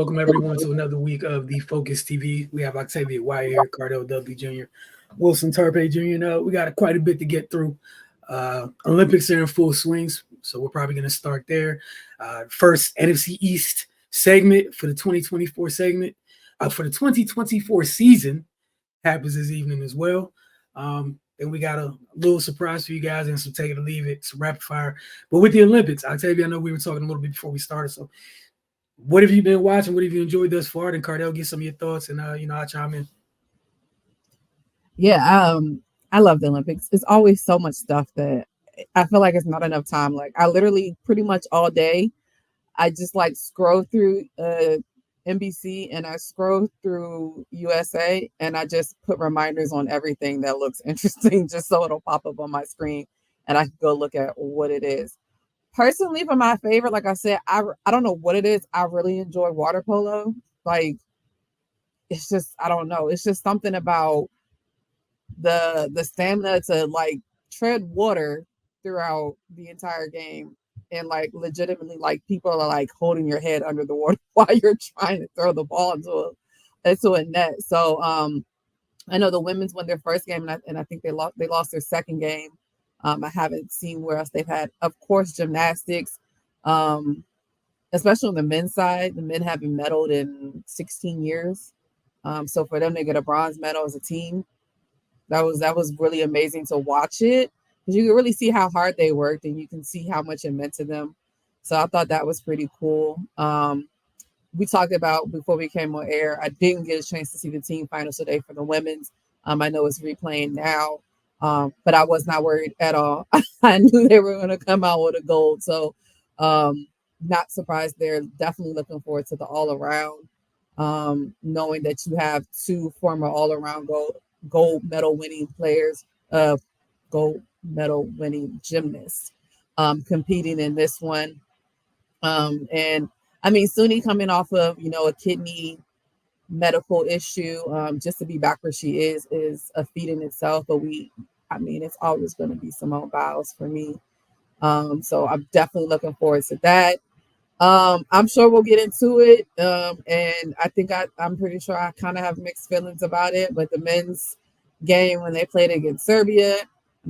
Welcome everyone to another week of the Focus TV. We have Octavia White here, Cardell Dudley Jr., Wilson Tarpe Jr. We got quite a bit to get through. Olympics are in full swings, so we're probably going to start there. First NFC East segment for the 2024 segment. For the 2024 season happens this evening as well. And we got a little surprise for you guys and some take it or leave it, some rapid fire. But with the Olympics, Octavia, I know we were talking a little bit before we started, so what have you been watching? What have you enjoyed thus far? Then Cardell, get some of your thoughts, and I'll chime in. Yeah, I love the Olympics. It's always so much stuff that I feel like it's not enough time. Like I literally pretty much all day, I just like scroll through NBC and I scroll through USA and I just put reminders on everything that looks interesting, just so it'll pop up on my screen and I can go look at what it is. Personally, for my favorite, like I said, I don't know what it is. I really enjoy water polo. Like, it's just, I don't know. It's just something about the stamina to like tread water throughout the entire game. And like legitimately, like people are like holding your head under the water while you're trying to throw the ball into a net. So I know the women's won their first game, and I think they lost their second game. I haven't seen where else they've had, of course, gymnastics, especially on the men's side. The men haven't medaled in 16 years. So for them to get a bronze medal as a team, that was really amazing to watch it, because you can really see how hard they worked and you can see how much it meant to them. So I thought that was pretty cool. We talked about before we came on air, I didn't get a chance to see the team finals today for the women's. I know it's replaying now. But I was not worried at all. I knew they were going to come out with a gold. So not surprised there. Definitely looking forward to the all-around, knowing that you have two former all-around gold medal winning players, gold medal winning gymnasts competing in this one. And I mean, Suni coming off of, a kidney medical issue, just to be back where she is a feat in itself. But it's always going to be Simone Biles for me. So I'm definitely looking forward to that. I'm sure we'll get into it. And I think I'm pretty sure I kind of have mixed feelings about it. But the men's game, when they played against Serbia,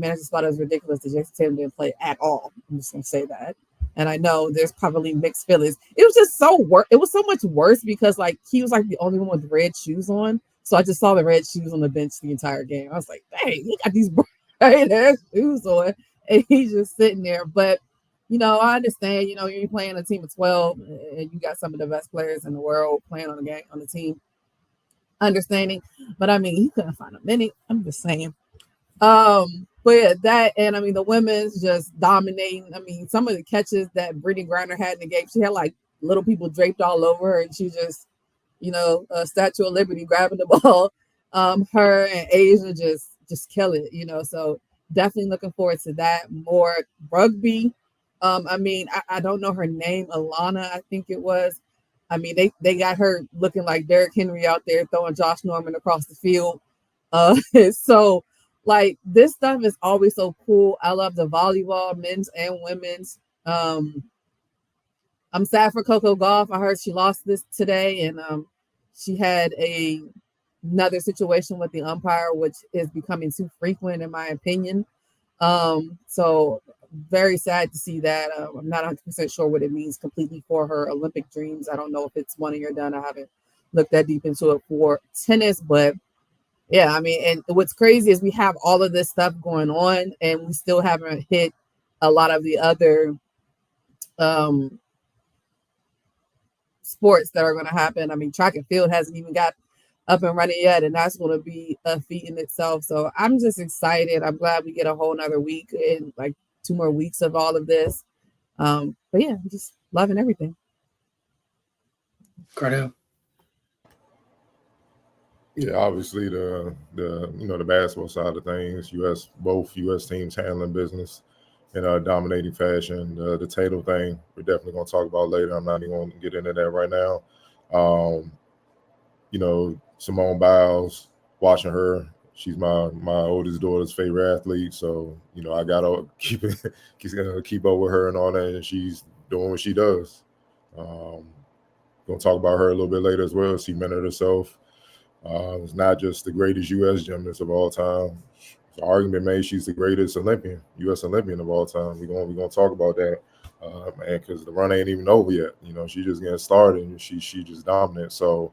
I just thought it was ridiculous that Jason Tatum didn't play at all. I'm just going to say that. And I know there's probably mixed feelings. It was just it was so much worse because like he was like the only one with red shoes on. So I just saw the red shoes on the bench the entire game. I was like, dang, he got these bright ass shoes on and he's just sitting there. But I understand, you're playing a team of 12 and you got some of the best players in the world playing on the team. Understanding. But he couldn't find a minute. I'm just saying. But yeah, that, and the women's just dominating. Some of the catches that Brittany Griner had in the game, she had like little people draped all over her, and she just, a Statue of Liberty grabbing the ball. Her and Asia just kill it, So definitely looking forward to that. More rugby. I don't know her name, Alana, I think it was. They got her looking like Derrick Henry out there throwing Josh Norman across the field. So. Like, this stuff is always so cool. I love the volleyball, men's and women's. I'm sad for Coco Gauff. I heard she lost this today, and she had another situation with the umpire, which is becoming too frequent, in my opinion. So very sad to see that. I'm not 100% sure what it means completely for her Olympic dreams. I don't know if it's one and you're done. I haven't looked that deep into it for tennis, but yeah, and what's crazy is we have all of this stuff going on and we still haven't hit a lot of the other sports that are going to happen. Track and field hasn't even got up and running yet, and that's going to be a feat in itself. So I'm just excited. I'm glad we get a whole nother week and like 2 more weeks of all of this. But yeah, I'm just loving everything. Cardell. Yeah, obviously the basketball side of things, both U.S. teams handling business in a dominating fashion. The Tatum thing, we're definitely going to talk about later. I'm not even going to get into that right now. Simone Biles, watching her, she's my oldest daughter's favorite athlete. So, I got to keep up with her and all that, and she's doing what she does. Gonna talk about her a little bit later as well. She mentored herself. It's not just the greatest U.S. gymnast of all time. The argument made she's the greatest Olympian, U.S. Olympian of all time. We're gonna talk about that, man, because the run ain't even over yet. You know, she just getting started and she just dominant. So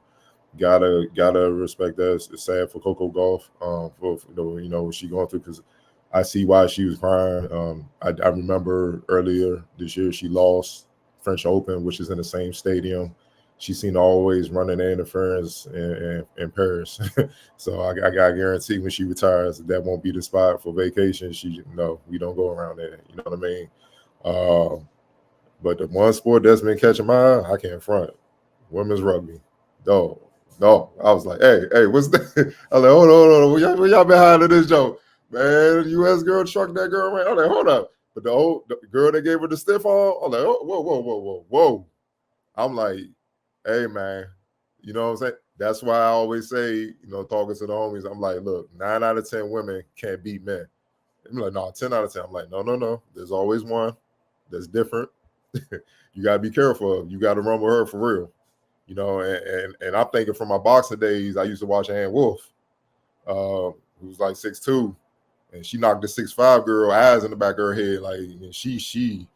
gotta respect that. It's sad for Coco Gauff, for what she going through, because I see why she was crying. I remember earlier this year she lost French Open, which is in the same stadium. She seemed to always running the interference in Paris. So I guarantee when she retires, that won't be the spot for vacation. We don't go around there. You know what I mean? But the one sport that's been catching my eye, I can't front. Women's rugby. No. I was like, hey, what's that? I was like, hold on. Where y'all behind this joke? Man, the U.S. girl trucked that girl around. I was like, hold up. But the girl that gave her the stiff arm, I was like, oh, whoa. I'm like, hey, man, you know what I'm saying? That's why I always say, talking to the homies, I'm like, look, 9 out of 10 women can't beat men. I'm like, no, 10 out of 10. I'm like, no. There's always one that's different. You got to be careful of. You got to run with her for real. And I'm thinking from my boxing days, I used to watch Ann Wolf, who was like 6'2", and she knocked the 6'5" girl eyes in the back of her head. Like, and she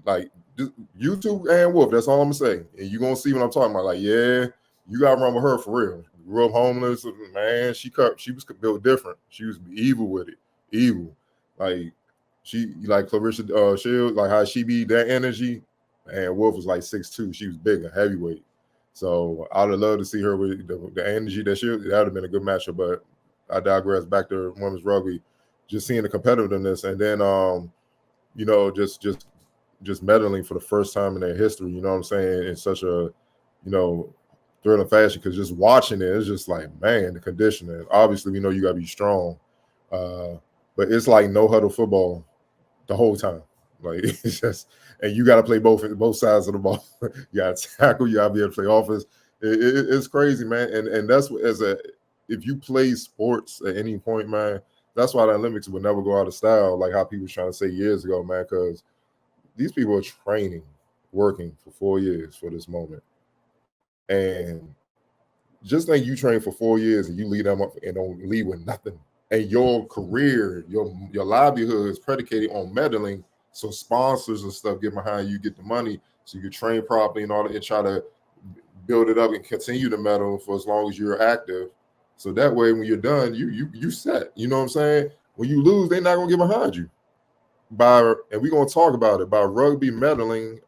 like, YouTube Ann Wolf, that's all I'm gonna say. And you're gonna see what I'm talking about. Like, yeah, you gotta run with her for real. Grew up homeless, man. She was built different. She was evil with it. Evil. Like, she like Clarissa Shields, like how she be that energy. And Wolf was like 6'2". She was big, a heavyweight. So I would love to see her with the energy that would have been a good matchup. But I digress. Back to women's rugby, just seeing the competitiveness, and then just medaling for the first time in their history. You know what I'm saying? In such a thrilling fashion, because just watching it, it's just like, man, the conditioning. Obviously, we know you got to be strong, but it's like no huddle football the whole time. Like, it's just, and you got to play both sides of the ball. You got to tackle. You got to be able to play offense. It's crazy, man. And that's if you play sports at any point, man, that's why the Olympics would never go out of style, like how people were trying to say years ago, man, because these people are training, working for 4 years for this moment. And just think you train for 4 years and you leave them up and don't leave with nothing. And your career, your livelihood is predicated on medaling. So sponsors and stuff get behind you, get the money, so you can train properly and all that, and try to build it up and continue to medal for as long as you're active. So that way, when you're done, you set. You know what I'm saying? When you lose, they're not gonna get behind you. And we're gonna talk about it by rugby medaling.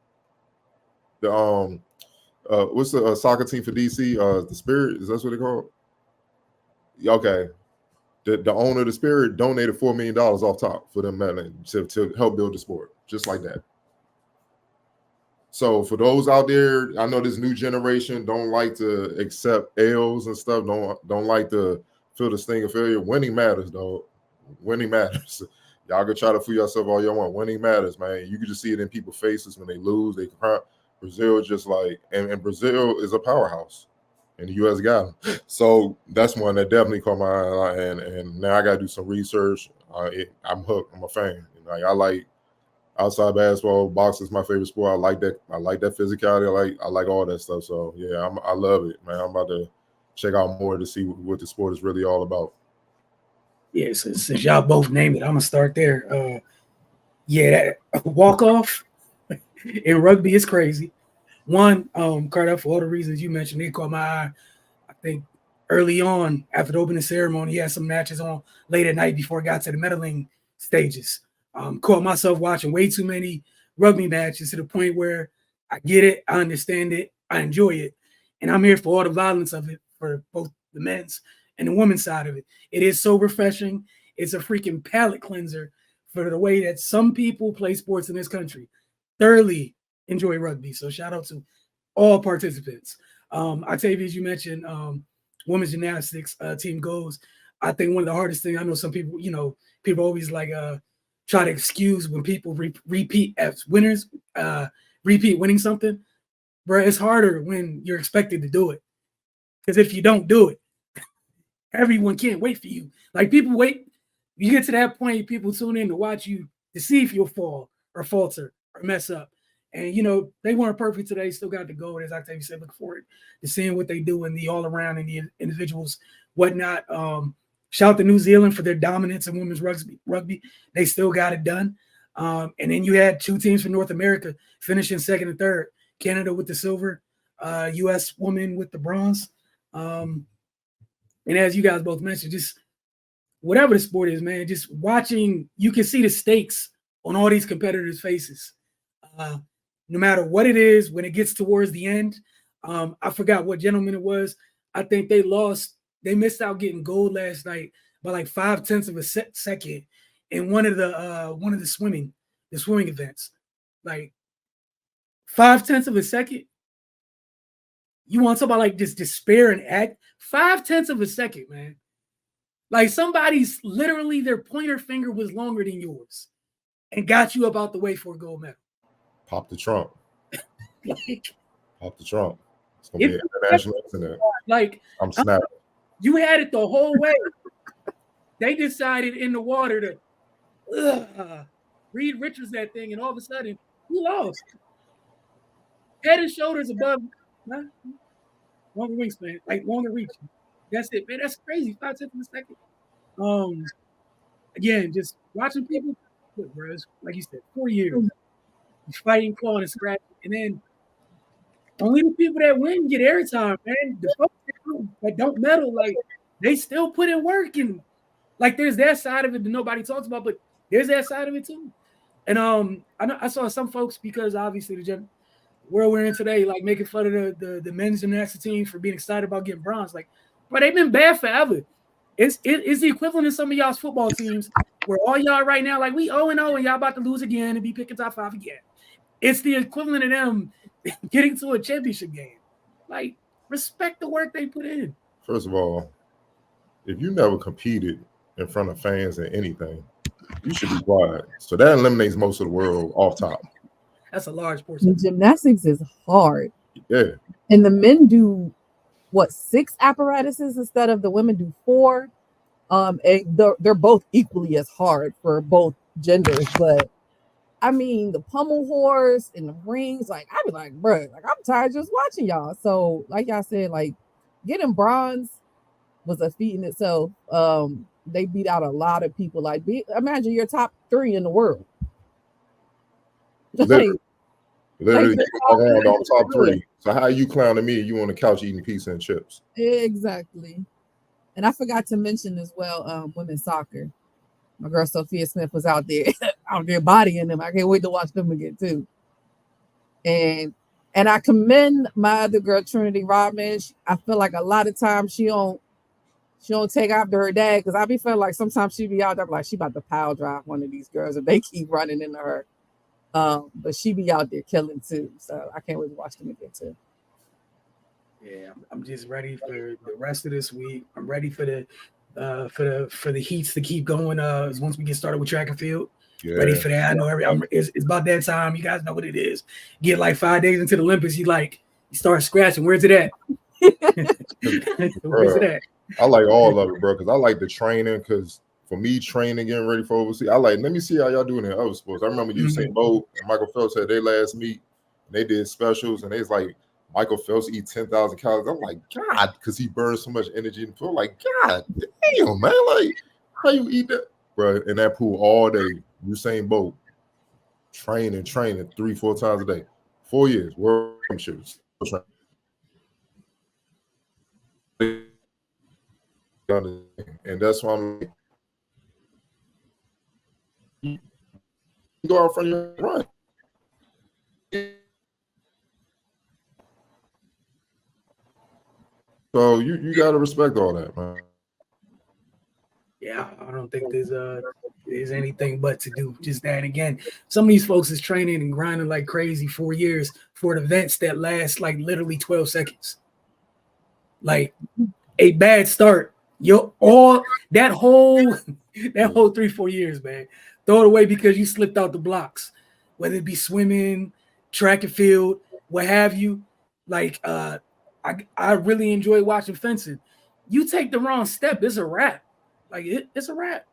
The what's the soccer team for DC? The Spirit, is that what they call it? Okay. The owner of the Spirit donated $4 million off top for them medaling to help build the sport, just like that. So for those out there, I know this new generation don't like to accept L's and stuff. Don't like to feel the sting of failure. Winning matters, though. Winning matters. Y'all can try to fool yourself all y'all want. Winning matters, man. You can just see it in people's faces when they lose. They cry. Brazil just like, and Brazil is a powerhouse, and the U.S. got them. So that's one that definitely caught my eye. And now I got to do some research. I'm hooked. I'm a fan. Like, I like outside basketball. Boxing is my favorite sport. I like that physicality. I like all that stuff. So yeah, I love it, man. I'm about to check out more to see what the sport is really all about. Yeah, since y'all both named it, I'm gonna start there. That walk off in rugby is crazy. One, Carter, for all the reasons you mentioned, it caught my eye. I think early on after the opening ceremony, he had some matches on late at night before it got to the medaling stages. Caught myself watching way too many rugby matches to the point where I get it, I understand it, I enjoy it, and I'm here for all the violence of it for both the men's and the women's side of it. It is so refreshing. It's a freaking palate cleanser for the way that some people play sports in this country. Thoroughly enjoy rugby. So shout out to all participants. Octavius, you mentioned women's gymnastics team goals. I think one of the hardest things, I know some people, people always like try to excuse when people repeat as winners, repeat winning something. Bro, it's harder when you're expected to do it. Because if you don't do it, everyone can't wait for you. Like, people wait. You get to that point, people tune in to watch you to see if you'll fall or falter or mess up. And, you know, they weren't perfect today. Still got the gold, as Octavia said, look forward to seeing what they do in the all-around and the individuals, whatnot. Shout out to New Zealand for their dominance in women's rugby. They still got it done. And then you had two teams from North America finishing second and third. Canada with the silver, U.S. women with the bronze. And as you guys both mentioned, just whatever the sport is, man, just watching, you can see the stakes on all these competitors' faces. No matter what it is, when it gets towards the end, I forgot what gentleman it was. I think they missed out getting gold last night by like 0.5 of a second in one of the swimming events. Like 0.5 of a second. You want somebody like this despair and act 0.5 of a second, man. Like somebody's literally their pointer finger was longer than yours and got you up out the way for a gold medal. Pop the trunk. Like, Pop the trunk. It's gonna be an international incident. Like I'm snapping. You had it the whole way. They decided in the water to Reed Richards that thing, and all of a sudden he lost. Head and shoulders above, longer wingspan, like longer reach. That's it, man. That's crazy. 0.5 of a second. Again, just watching people, look, bro, like you said, 4 years fighting, clawing, and scratching, and then only the people that win get airtime, man. The folks that don't medal, like they still put in work, and like there's that side of it that nobody talks about, but there's that side of it too. And I saw some folks, because obviously the world we're in today, like making fun of the men's gymnastics team for being excited about getting bronze. Like, but they've been bad forever. It's the equivalent of some of y'all's football teams where all y'all right now, like we 0-0 and y'all about to lose again and be picking top 5 again. It's the equivalent of them getting to a championship game. Like, respect the work they put in. First of all, if you never competed in front of fans in anything, you should be quiet. So that eliminates most of the world off top. That's a large portion. Gymnastics is hard. Yeah. And the men do, 6 apparatuses instead of the women do 4. And they're both equally as hard for both genders, but I mean, the pommel horse and the rings, like, I'd be like, bro, like, I'm tired just watching y'all. So, like y'all said, like, getting bronze was a feat in itself. They beat out a lot of people. Like, imagine you're top 3 in the world. Literally around on top 3. So how you clowning me? You on the couch eating pizza and chips? Exactly. And I forgot to mention as well, women's soccer. My girl Sophia Smith was out there bodying them. I can't wait to watch them again too. And I commend my other girl, Trinity Rodman. I feel like a lot of times she don't take after her dad, because I be feeling like sometimes she be out there like she about to pile drive one of these girls if they keep running into her. But she be out there killing too. So I can't wait to watch them again too. Yeah, I'm just ready for the rest of this week. I'm ready for the heats to keep going. Once we get started with track and field, ready for that. I know it's about that time. You guys know what it is. Get like 5 days into the Olympics, you start scratching. Where's it at? Where's it at? I like all of it, bro, because I like the training. Because for me, training, getting ready for overseas, let me see how y'all doing in other sports. I remember Usain Bolt and Michael Phelps had their last meet. And they did specials, and they was like, Michael Phelps eat 10,000 calories. I'm like, God, because he burns so much energy in the pool. Like, God damn, man. Like, how you eat that? Bro, in that pool all day, Usain Bolt, training 3-4 times a day. 4 years, world championships. And that's why I'm like, you go out front and run. So you gotta respect all that, man. Yeah, I don't think there's anything but to do just that. Again, some of these folks is training and grinding like crazy 4 years for events that last like literally 12 seconds. Like a bad start, that whole 3-4 years, man, throw it away because you slipped out the blocks, whether it be swimming, track and field, what have you. Like I really enjoy watching fencing. You take the wrong step, it's a wrap. Like it's a wrap.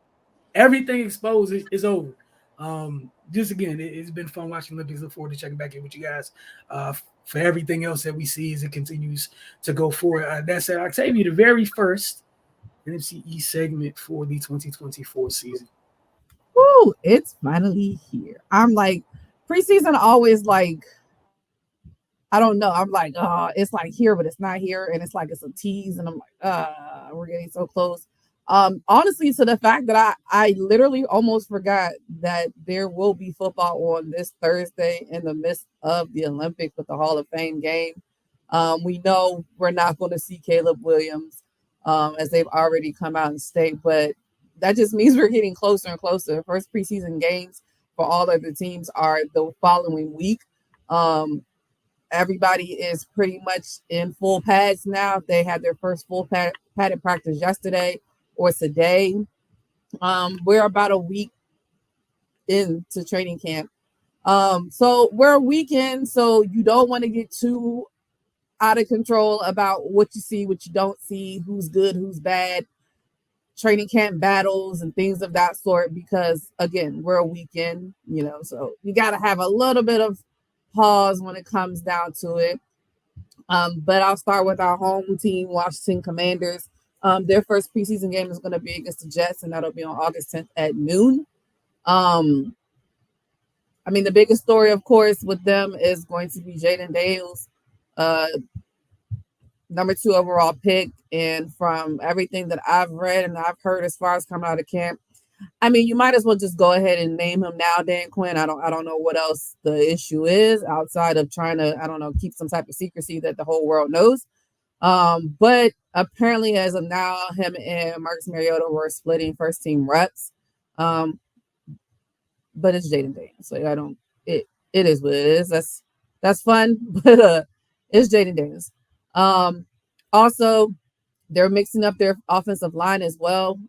Everything exposed is over. just again, it's been fun watching Olympics. Look forward to checking back in with you guys for everything else that we see as it continues to go forward. That said, Octavia, the very first NFC East segment for the 2024 season. Woo, it's finally here. I'm like, preseason always like, I don't know. I'm like, it's like here, but it's not here. And it's like it's a tease. And I'm like, we're getting so close. Honestly, to the fact that I literally almost forgot that there will be football on this Thursday in the midst of the Olympics with the Hall of Fame game. We know we're not going to see Caleb Williams as they've already come out and state, but that just means we're getting closer and closer. The first preseason games for all of the teams are the following week. Everybody is pretty much in full pads now. They had their first full padded practice yesterday or today. We're about a week into training camp. So we're a week in, so you don't want to get too out of control about what you see, what you don't see, who's good, who's bad, training camp battles and things of that sort, because again, we're a weekend, so you got to have a little bit of pause when it comes down to it. But I'll start with our home team, Washington Commanders. Their first preseason game is going to be against the Jets, and that'll be on August 10th at noon. The biggest story, of course, with them is going to be Jaden Daniels, number 2 overall pick. And from everything that I've read and I've heard as far as coming out of camp, you might as well just go ahead and name him now, Dan Quinn. I don't know what else the issue is outside of trying to, keep some type of secrecy that the whole world knows. But apparently as of now, him and Marcus Mariota were splitting first team reps. But it's Jaden Daniels. So it is what it is. That's fun, but it's Jaden Daniels. Also, they're mixing up their offensive line as well.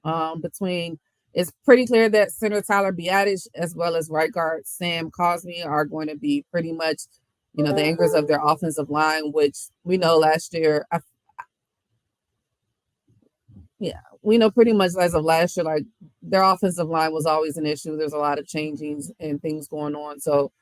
It's pretty clear that center Tyler Biadasz as well as right guard Sam Cosmi are going to be pretty much, the anchors of their offensive line, which we know last year. We know pretty much as of last year, like their offensive line was always an issue. There's a lot of changings and things going on. So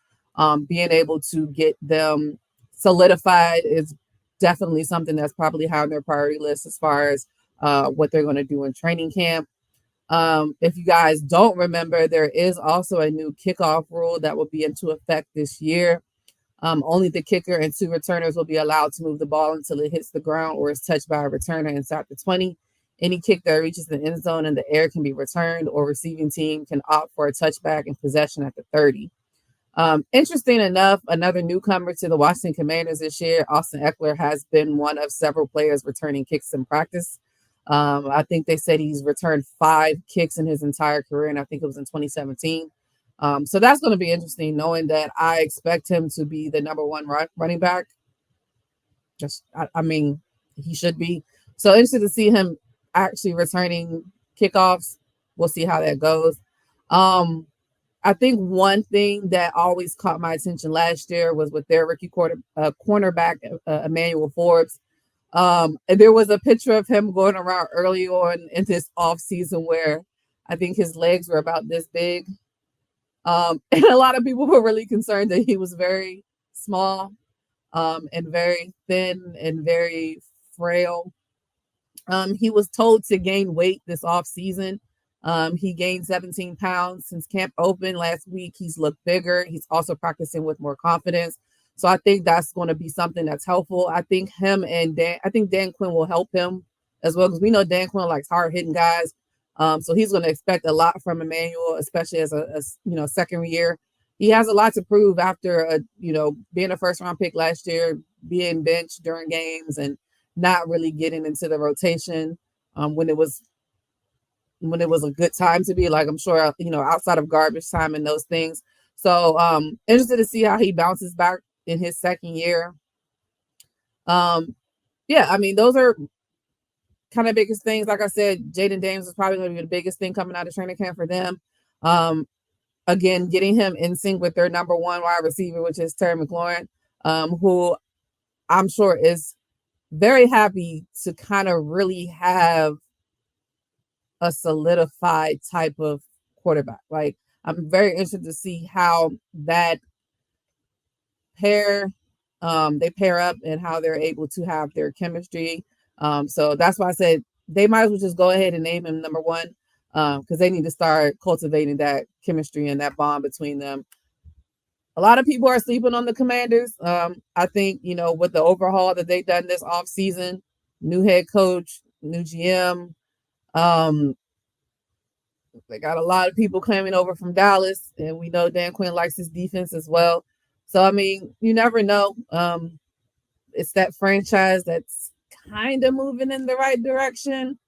being able to get them solidified is definitely something that's probably high on their priority list as far as what they're going to do in training camp. If you guys don't remember, there is also a new kickoff rule that will be into effect this year. Only the kicker and 2 returners will be allowed to move the ball until it hits the ground or is touched by a returner inside the 20. Any kick that reaches the end zone in the air can be returned, or receiving team can opt for a touchback and possession at the 30. Interesting enough, another newcomer to the Washington Commanders this year, Austin Eckler, has been one of several players returning kicks in practice. I think they said he's returned 5 kicks in his entire career, and I think it was in 2017. So that's going to be interesting, knowing that I expect him to be the number 1 running back. He should be. So interested to see him actually returning kickoffs. We'll see how that goes. I think one thing that always caught my attention last year was with their rookie cornerback, Emmanuel Forbes. And there was a picture of him going around early on in this offseason where I think his legs were about this big. And a lot of people were really concerned that he was very small and very thin and very frail. He was told to gain weight this offseason. He gained 17 pounds since camp opened last week. He's looked bigger. He's also practicing with more confidence. So I think that's going to be something that's helpful. I think Dan Quinn will help him as well, because we know Dan Quinn likes hard-hitting guys. So he's going to expect a lot from Emmanuel, especially as a second year. He has a lot to prove after being a first-round pick last year, being benched during games, and not really getting into the rotation when it was a good time to be, like, I'm sure, outside of garbage time and those things. So interested to see how he bounces back in his second year. Those are kind of biggest things. Like I said, Jaden Daniels is probably going to be the biggest thing coming out of training camp for them. Again, getting him in sync with their number 1 wide receiver, which is Terry McLaurin, who I'm sure is very happy to kind of really have a solidified type of quarterback. Like, I'm very interested to see how that pair they pair up and how they're able to have their chemistry. So that's why I said they might as well just go ahead and name him number one, because they need to start cultivating that chemistry and that bond between them. A lot of people are sleeping on the Commanders. I think, with the overhaul that they've done this offseason, new head coach, new GM, they got a lot of people coming over from Dallas, and we know Dan Quinn likes his defense as well. So, I mean, you never know. It's that franchise that's kind of moving in the right direction.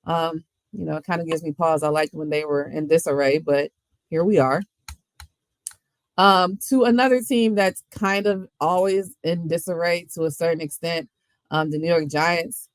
It kind of gives me pause. I liked when they were in disarray, but here we are. To another team that's kind of always in disarray to a certain extent, the New York Giants.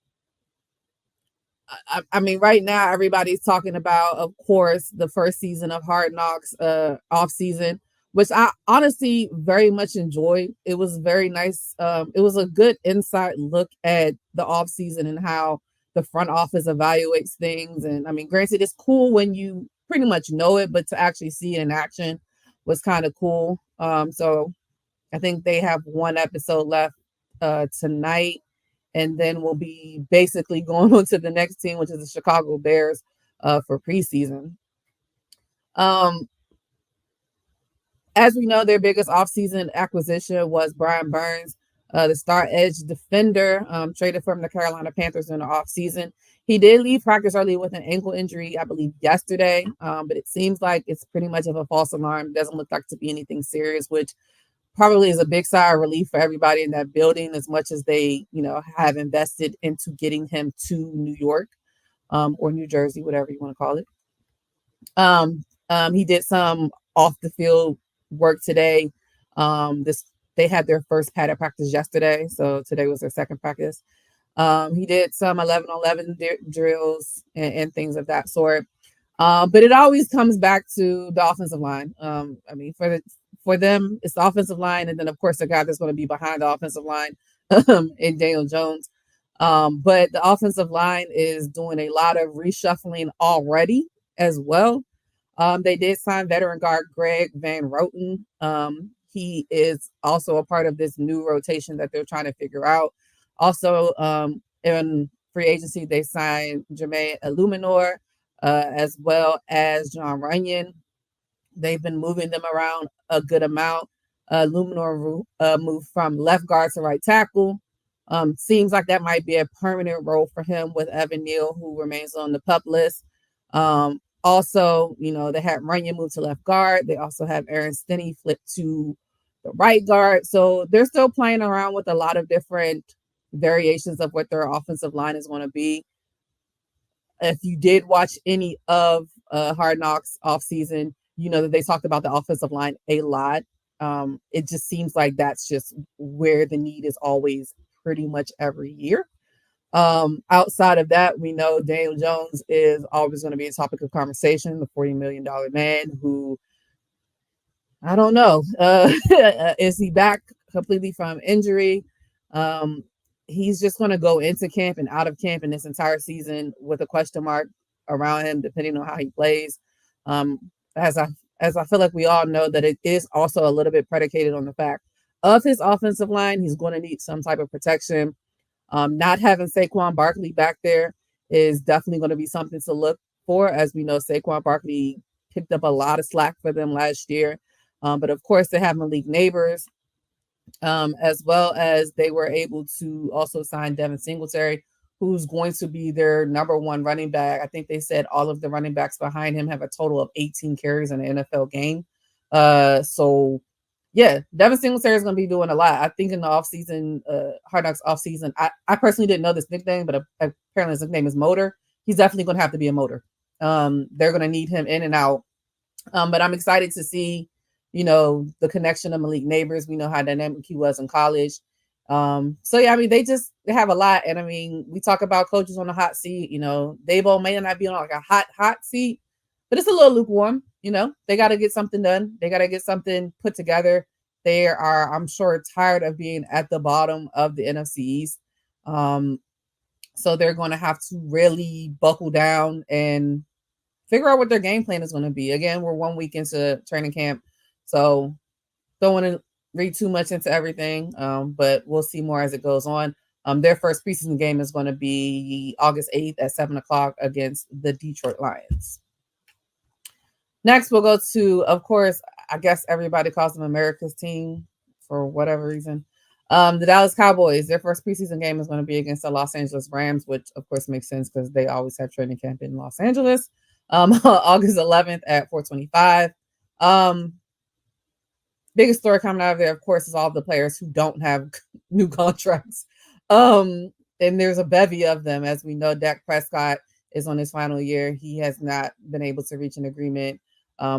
I mean, right now, everybody's talking about, of course, the first season of Hard Knocks off season, which I honestly very much enjoyed. It was very nice. It was a good inside look at the off season and how the front office evaluates things. And I mean, granted, it's cool when you pretty much know it, but to actually see it in action was kind of cool. So I think they have one episode left tonight. And then we'll be basically going on to the next team, which is the Chicago Bears for preseason. As we know, their biggest offseason acquisition was Brian Burns, the star edge defender, traded from the Carolina Panthers in the offseason. He did leave practice early with an ankle injury, I believe, yesterday, but it seems like it's pretty much of a false alarm. It doesn't look like to be anything serious, which probably is a big sigh of relief for everybody in that building, as much as they, have invested into getting him to New York or New Jersey, whatever you want to call it. He did some off the field work today. They had their first padded practice yesterday, so today was their second practice. He did some 11-on-11 drills and things of that sort. But it always comes back to the offensive line. I mean, for them, it's the offensive line, and then of course the guy that's going to be behind the offensive line, in Daniel Jones. But the offensive line is doing a lot of reshuffling already as well. They did sign veteran guard Greg Van Roten. He is also a part of this new rotation that they're trying to figure out. Also, in free agency, they signed Jermaine Illuminor, as well as John Runyon. They've been moving them around a good amount. Illuminor moved from left guard to right tackle. Seems like that might be a permanent role for him with Evan Neal, who remains on the PUP list. Also, they had Runyon move to left guard. They also have Aaron Stinney flipped to the right guard. So they're still playing around with a lot of different variations of what their offensive line is going to be. If you did watch any of Hard Knocks offseason, you know that they talked about the offensive line a lot. It just seems like that's just where the need is always pretty much every year. Outside of that, we know Daniel Jones is always going to be a topic of conversation, the $40 million man who, I don't know, is he back completely from injury? He's just going to go into camp and out of camp in this entire season with a question mark around him, depending on how he plays. As I feel like we all know that it is also a little bit predicated on the fact of his offensive line. He's going to need some type of protection. Not having Saquon Barkley back there is definitely going to be something to look for. As we know, Saquon Barkley picked up a lot of slack for them last year. But of course, they have Malik Neighbors, as well as they were able to also sign Devin Singletary, who's going to be their number one running back. I think they said all of the running backs behind him have a total of 18 carries in an NFL game. So yeah, Devin Singletary is going to be doing a lot. I think in the offseason, Hard Knocks offseason, I personally didn't know this nickname, but apparently his nickname is Motor. He's definitely going to have to be a motor. They're going to need him in and out. But I'm excited to see, the connection of Malik Neighbors. We know how dynamic he was in college. So yeah, I mean, they have a lot. And I mean, we talk about coaches on the hot seat, Dabo may not be on like a hot seat, but it's a little lukewarm. They got to get something done. They got to get something put together. They are, I'm sure, tired of being at the bottom of the NFC East. So they're going to have to really buckle down and figure out what their game plan is going to be. Again, we're 1 week into training camp, so don't want to read too much into everything, but we'll see more as it goes on. Their first preseason game is going to be August 8th at 7 o'clock against the Detroit Lions. Next, we'll go to, of course, I guess everybody calls them America's team for whatever reason. The Dallas Cowboys, their first preseason game is going to be against the Los Angeles Rams, which of course makes sense because they always have training camp in Los Angeles. August 11th at 4:25. Biggest story coming out of there, of course, is all the players who don't have new contracts. And there's a bevy of them. As we know, Dak Prescott is on his final year. He has not been able to reach an agreement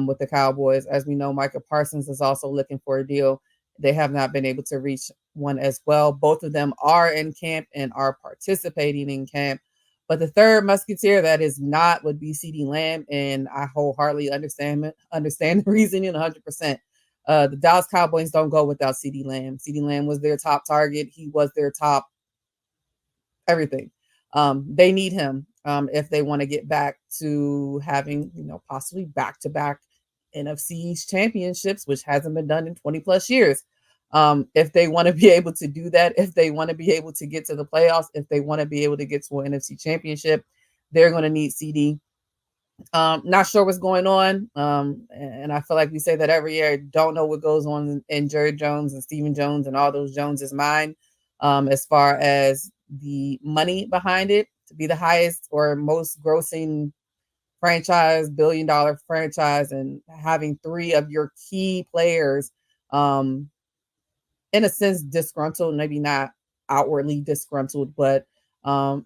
with the Cowboys. As we know, Micah Parsons is also looking for a deal. They have not been able to reach one as well. Both of them are in camp and are participating in camp. But the third musketeer that is not would be CeeDee Lamb, and I wholeheartedly understand the reasoning 100%. The Dallas Cowboys don't go without CeeDee Lamb. CeeDee Lamb was their top target. He was their top everything. They need him if they want to get back to having, possibly back-to-back NFC East championships, which hasn't been done in 20 plus years. If they want to be able to do that, if they want to be able to get to the playoffs, if they want to be able to get to an NFC championship, they're going to need CD. Not sure what's going on. And I feel like we say that every year. Don't know what goes on in Jerry Jones and Stephen Jones and all those Joneses' mind as far as the money behind it to be the highest or most grossing franchise, $1 billion franchise, and having three of your key players in a sense disgruntled, maybe not outwardly disgruntled, but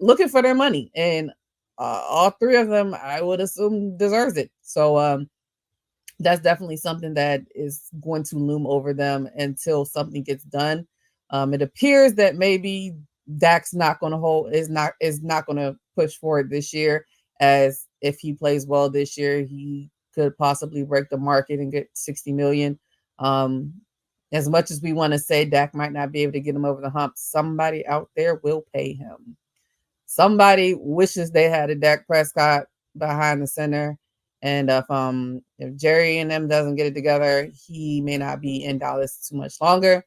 looking for their money. And all three of them, I would assume, deserves it. So that's definitely something that is going to loom over them until something gets done. It appears that maybe Dak's not going to is not going to push forward this year, as if he plays well this year, he could possibly break the market and get 60 million. As much as we want to say Dak might not be able to get him over the hump, somebody out there will pay him. Somebody wishes they had a Dak Prescott behind the center. And if Jerry and them doesn't get it together, he may not be in Dallas too much longer.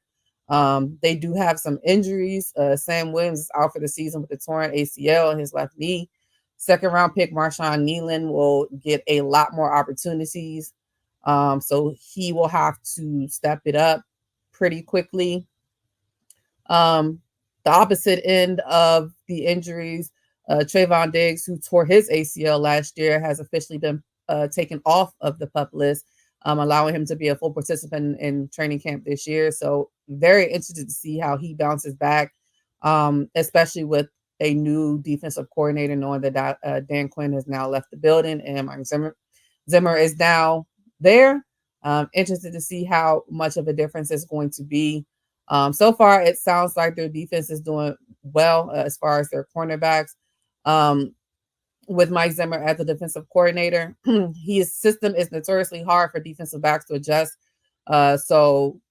They do have some injuries. Sam Williams is out for the season with a torn ACL in his left knee. Second round pick Marshawn Nealon will get a lot more opportunities. So he will have to step it up pretty quickly. The opposite end of the injuries, Trayvon Diggs, who tore his ACL last year, has officially been taken off of the PUP list, allowing him to be a full participant in training camp this year. So very interested to see how he bounces back, especially with a new defensive coordinator, knowing that Dan Quinn has now left the building and Mike Zimmer is now there. Interested to see how much of a difference it's going to be. So far, it sounds like their defense is doing well as far as their cornerbacks. With Mike Zimmer as the defensive coordinator, his system is notoriously hard for defensive backs to adjust. So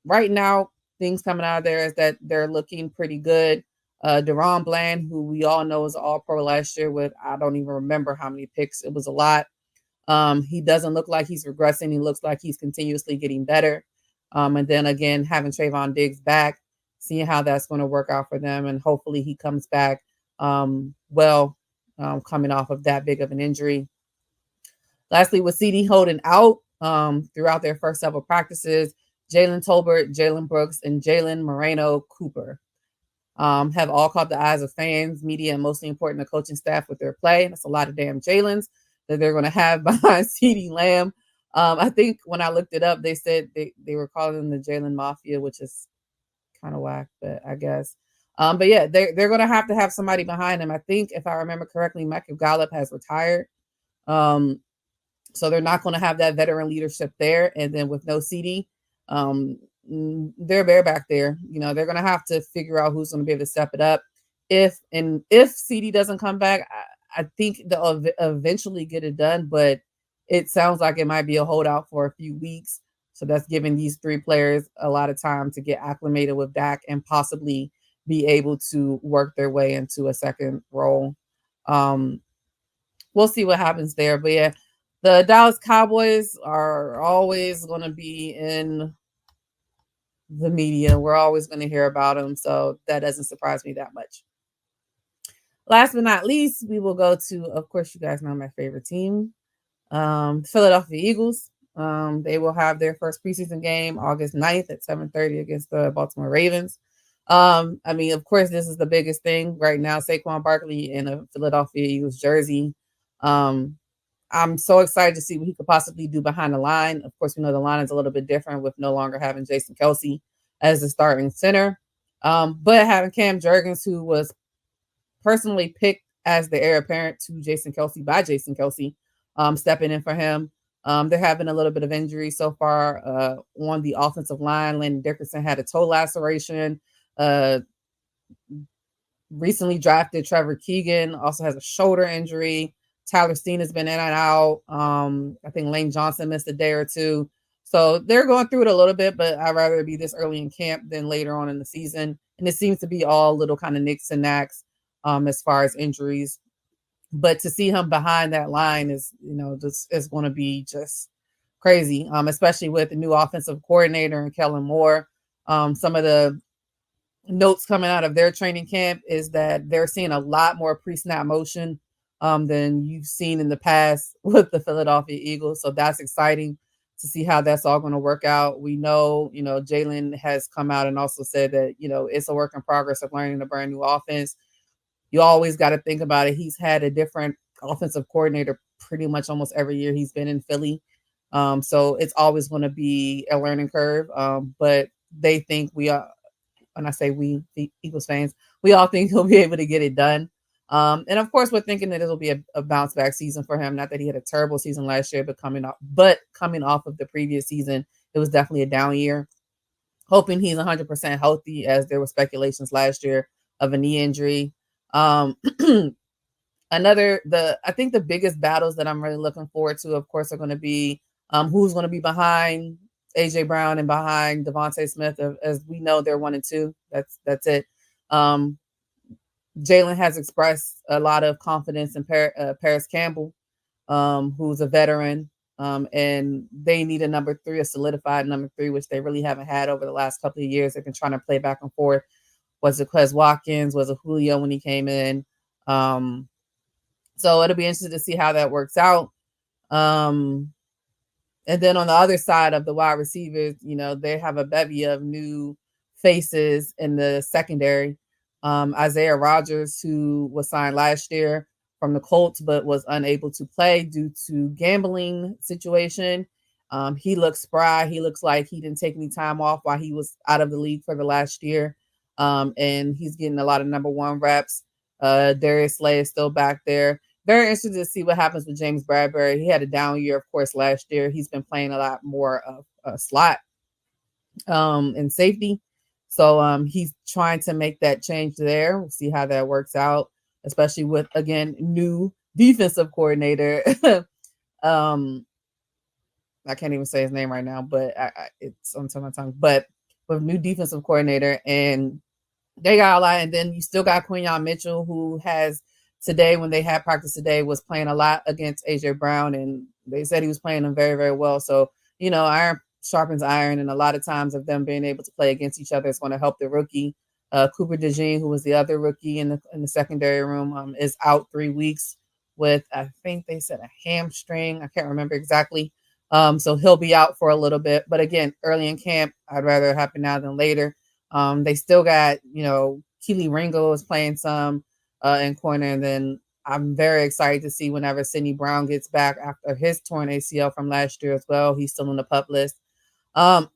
right now, things coming out of there is that they're looking pretty good. Deron Bland, who we all know is all-pro last year with, I don't even remember how many picks. It was a lot. He doesn't look like he's regressing. He looks like he's continuously getting better. And then again, having Trayvon Diggs back, seeing how that's going to work out for them. And hopefully he comes back coming off of that big of an injury. Lastly, with CD holding out throughout their first several practices, Jalen Tolbert, Jalen Brooks, and Jalen Moreno Cooper have all caught the eyes of fans, media, and mostly important, the coaching staff with their play. That's a lot of damn Jalen's that they're going to have behind CeeDee Lamb. I think when I looked it up, they said they were calling them the Jalen Mafia, which is kind of whack, but I guess. But yeah, they're going to have somebody behind them. I think, if I remember correctly, Michael Gallup has retired. So they're not going to have that veteran leadership there. And then with no CD, they're bareback there. They're going to have to figure out who's going to be able to step it up. If CD doesn't come back, I think they'll eventually get it done, but it sounds like it might be a holdout for a few weeks. So that's giving these three players a lot of time to get acclimated with Dak and possibly be able to work their way into a second role. we'll see what happens there. But yeah, the Dallas Cowboys are always going to be in the media. We're always going to hear about them. So that doesn't surprise me that much. Last but not least, we will go to, of course, you guys know my favorite team, Philadelphia Eagles. They will have their first preseason game August 9th at 7:30 against the Baltimore Ravens. I mean, of course, this is the biggest thing right now. Saquon Barkley in a Philadelphia Eagles jersey. I'm so excited to see what he could possibly do behind the line. Of course, we know the line is a little bit different with no longer having Jason Kelce as the starting center. But having Cam Jurgens, who was personally picked as the heir apparent to Jason Kelce by Jason Kelce, stepping in for him. They're having a little bit of injury so far on the offensive line. Landon Dickerson had a toe laceration. Recently drafted Trevor Keegan also has a shoulder injury. Tyler Steen has been in and out. I think Lane Johnson missed a day or two. So they're going through it a little bit, but I'd rather it be this early in camp than later on in the season. And it seems to be all little kind of nicks and knacks as far as injuries. But to see him behind that line is, just is going to be just crazy, especially with the new offensive coordinator and Kellen Moore. Some of the notes coming out of their training camp is that they're seeing a lot more pre-snap motion than you've seen in the past with the Philadelphia Eagles. So that's exciting to see how that's all going to work out. We know, Jalen has come out and also said that, it's a work in progress of learning a brand new offense. You always got to think about it. He's had a different offensive coordinator pretty much almost every year he's been in Philly. So it's always going to be a learning curve. But they think we are, when I say we, the Eagles fans, we all think he'll be able to get it done. And of course, we're thinking that it'll be a bounce back season for him. Not that he had a terrible season last year, but coming off of the previous season, it was definitely a down year. Hoping he's 100% healthy, as there were speculations last year of a knee injury. I think the biggest battles that I'm really looking forward to, of course, are going to be who's going to be behind AJ Brown and behind Devontae Smith. As we know, they're 1 and 2. That's it. Jalen has expressed a lot of confidence in Paris Campbell, who's a veteran, and they need a solidified number 3, which they really haven't had over the last couple of years. They've been trying to play back and forth. Was it Quez Watkins? Was it Julio when he came in? So it'll be interesting to see how that works out. And then on the other side of the wide receivers, they have a bevy of new faces in the secondary. Isaiah Rodgers, who was signed last year from the Colts, but was unable to play due to gambling situation. He looks spry. He looks like he didn't take any time off while he was out of the league for the last year. And he's getting a lot of number 1 reps. Darius Slay is still back there. Very interested to see what happens with James Bradbury. He had a down year, of course, last year. He's been playing a lot more of a slot and safety. So he's trying to make that change there. We'll see how that works out, especially with, again, new defensive coordinator. I can't even say his name right now, but it's on my tongue. But with new defensive coordinator, and they got a lot. And then you still got Quinyon Mitchell, who has today, when they had practice today, was playing a lot against AJ Brown, and they said he was playing them very, very well. So, iron sharpens iron, and a lot of times of them being able to play against each other is going to help the rookie. Cooper DeJean, who was the other rookie in the secondary room, is out 3 weeks with, I think they said, a hamstring. I can't remember exactly. So he'll be out for a little bit. But again, early in camp, I'd rather it happen now than later. They still got, Keely Ringo is playing some in corner. And then I'm very excited to see whenever Sidney Brown gets back after his torn ACL from last year as well. He's still on the PUP list. And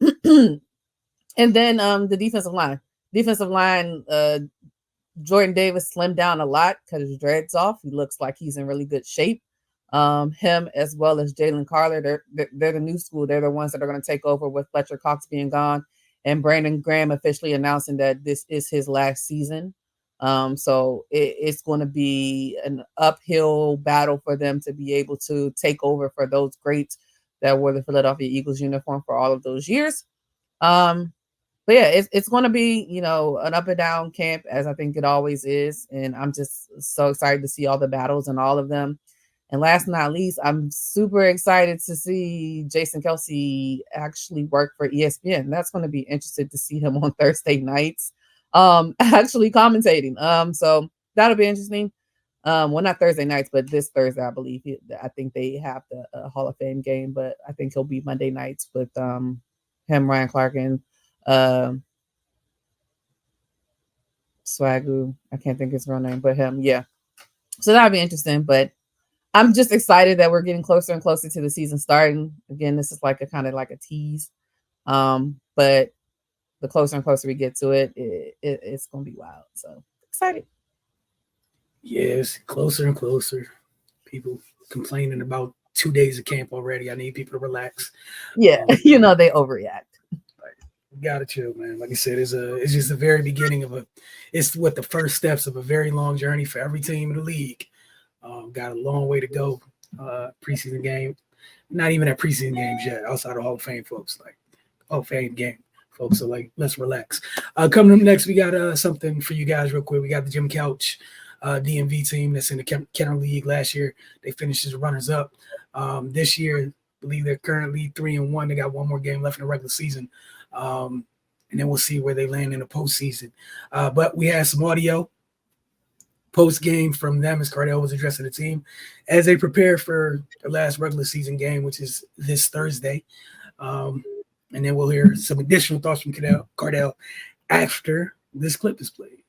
then the defensive line. Jordan Davis slimmed down a lot, cut his dreads off. He looks like he's in really good shape. Him as well as Jalen Carter, they're the new school. They're the ones that are going to take over with Fletcher Cox being gone, and Brandon Graham officially announcing that this is his last season. So it's going to be an uphill battle for them to be able to take over for those greats that wore the Philadelphia Eagles uniform for all of those years. But yeah, it's going to be, an up and down camp, as I think it always is. And I'm just so excited to see all the battles and all of them. And last but not least, I'm super excited to see Jason Kelsey actually work for ESPN. That's going to be interesting to see him on Thursday nights, actually commentating. So that'll be interesting. Well, not Thursday nights, but this Thursday, I believe. I think they have the Hall of Fame game, but I think he'll be Monday nights with him, Ryan Clark, and Swagoo. I can't think his real name, but him. Yeah. So that'll be interesting. But I'm just excited that we're getting closer and closer to the season starting. Again, this is like a kind of like a tease. But the closer and closer we get to it, it's going to be wild. So excited. Yes, closer and closer. People complaining about 2 days of camp already. I need people to relax. Yeah, they overreact. Gotta chill, man. Like I said, it's just the very beginning of it's the first steps of a very long journey for every team in the league. Got a long way to go. Preseason game, not even at preseason games yet. Outside of Hall of Fame folks, like Hall of Fame game folks. So like, let's relax. Coming up next, we got something for you guys real quick. We got the Jim Couch DMV team that's in the Kenner League. Last year, they finished as runners up. This year, I believe they're currently 3-1. They got one more game left in the regular season. And then we'll see where they land in the postseason. But we had some audio post game from them as Cardell was addressing the team as they prepare for the last regular season game, which is this Thursday. And then we'll hear some additional thoughts from Cardell after this clip is played.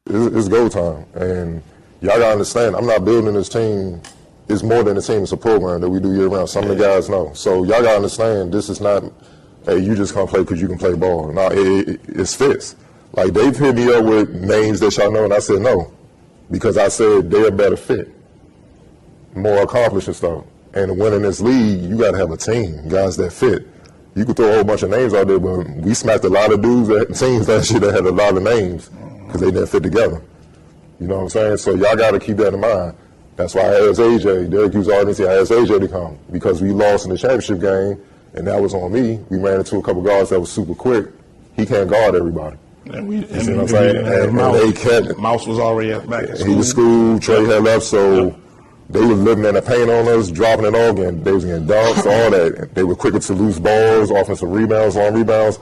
It's go time, and y'all gotta understand, I'm not building this team. It's more than a team, it's a program that we do year round. Some of the guys know. So y'all gotta understand, this is not, hey, you just come play because you can play ball. No, it's fits. Like, they've hit me up with names that y'all know, and I said no, because I said they're a better fit, more accomplished and stuff. And to win in this league, you gotta have a team, guys that fit. You could throw a whole bunch of names out there, but we smacked a lot of dudes at teams last year that had a lot of names because they didn't fit together. You know what I'm saying? So y'all gotta keep that in mind. That's why I asked AJ, Derek Hughes audience, I asked AJ to come, because we lost in the championship game, and that was on me. We ran into a couple guards that was super quick. He can't guard everybody. And you see what I'm saying? And they kept Mouse was already back at school. He was school, Trey had left, so they was living in the paint on us, dropping it all again. They was getting dunks, all that. They were quicker to lose balls, offensive rebounds, long rebounds,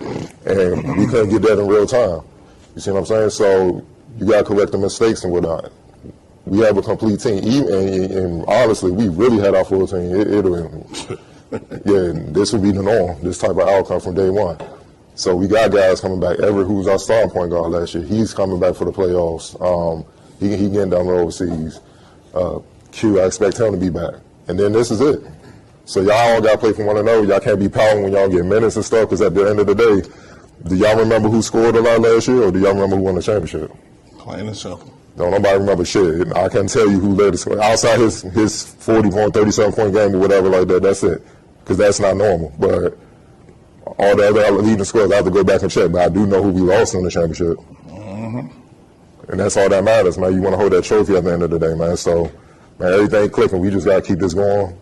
and we couldn't get that in real time. You see what I'm saying? So you got to correct the mistakes and whatnot. We have a complete team, and honestly, we really had our full team. This would be the norm, this type of outcome from day one. So we got guys coming back. Everett, who was our starting point guard last year, he's coming back for the playoffs. He getting down the road overseas. Q, I expect him to be back. And then this is it. So y'all all got to play for one another. Y'all can't be pouting when y'all get minutes and stuff, because at the end of the day, do y'all remember who scored a lot last year, or do y'all remember who won the championship? Plain and simple. Don't nobody remember shit. I can't tell you who led the score. Outside his 40-point, 37-point game or whatever like that, that's it. Because that's not normal. But all the other leading scores, I have to go back and check. But I do know who we lost in the championship. Mm-hmm. And that's all that matters, man. You want to hold that trophy at the end of the day, man. So, man, everything clicking. We just got to keep this going.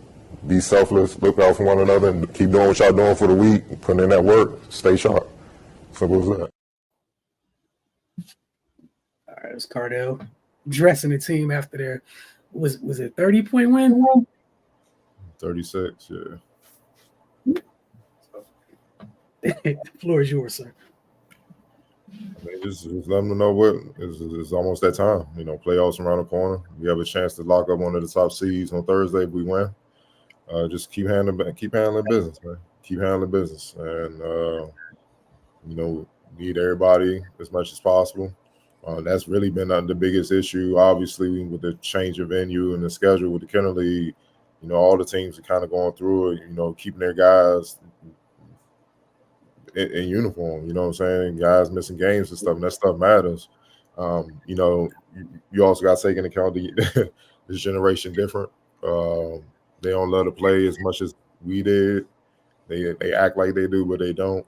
Be selfless, look out for one another, and keep doing what y'all doing for the week. Putting in that work, stay sharp. Simple as that. All right, it's Cardell dressing the team after their was it 30-point win? 36, yeah. The floor is yours, sir. I mean, just let them know what it's almost that time. You know, playoffs around the corner. We have a chance to lock up one of the top seeds on Thursday if we win. Just keep handling business, man. Keep handling business, and you know, need everybody as much as possible. That's really been the biggest issue, obviously, with the change of venue and the schedule with the Kenner League. You know, all the teams are kind of going through it. You know, keeping their guys in uniform, you know what I'm saying? Guys missing games and stuff, and that stuff matters. You know, you also got to take into account this generation different. They don't love to play as much as we did. They act like they do, but they don't.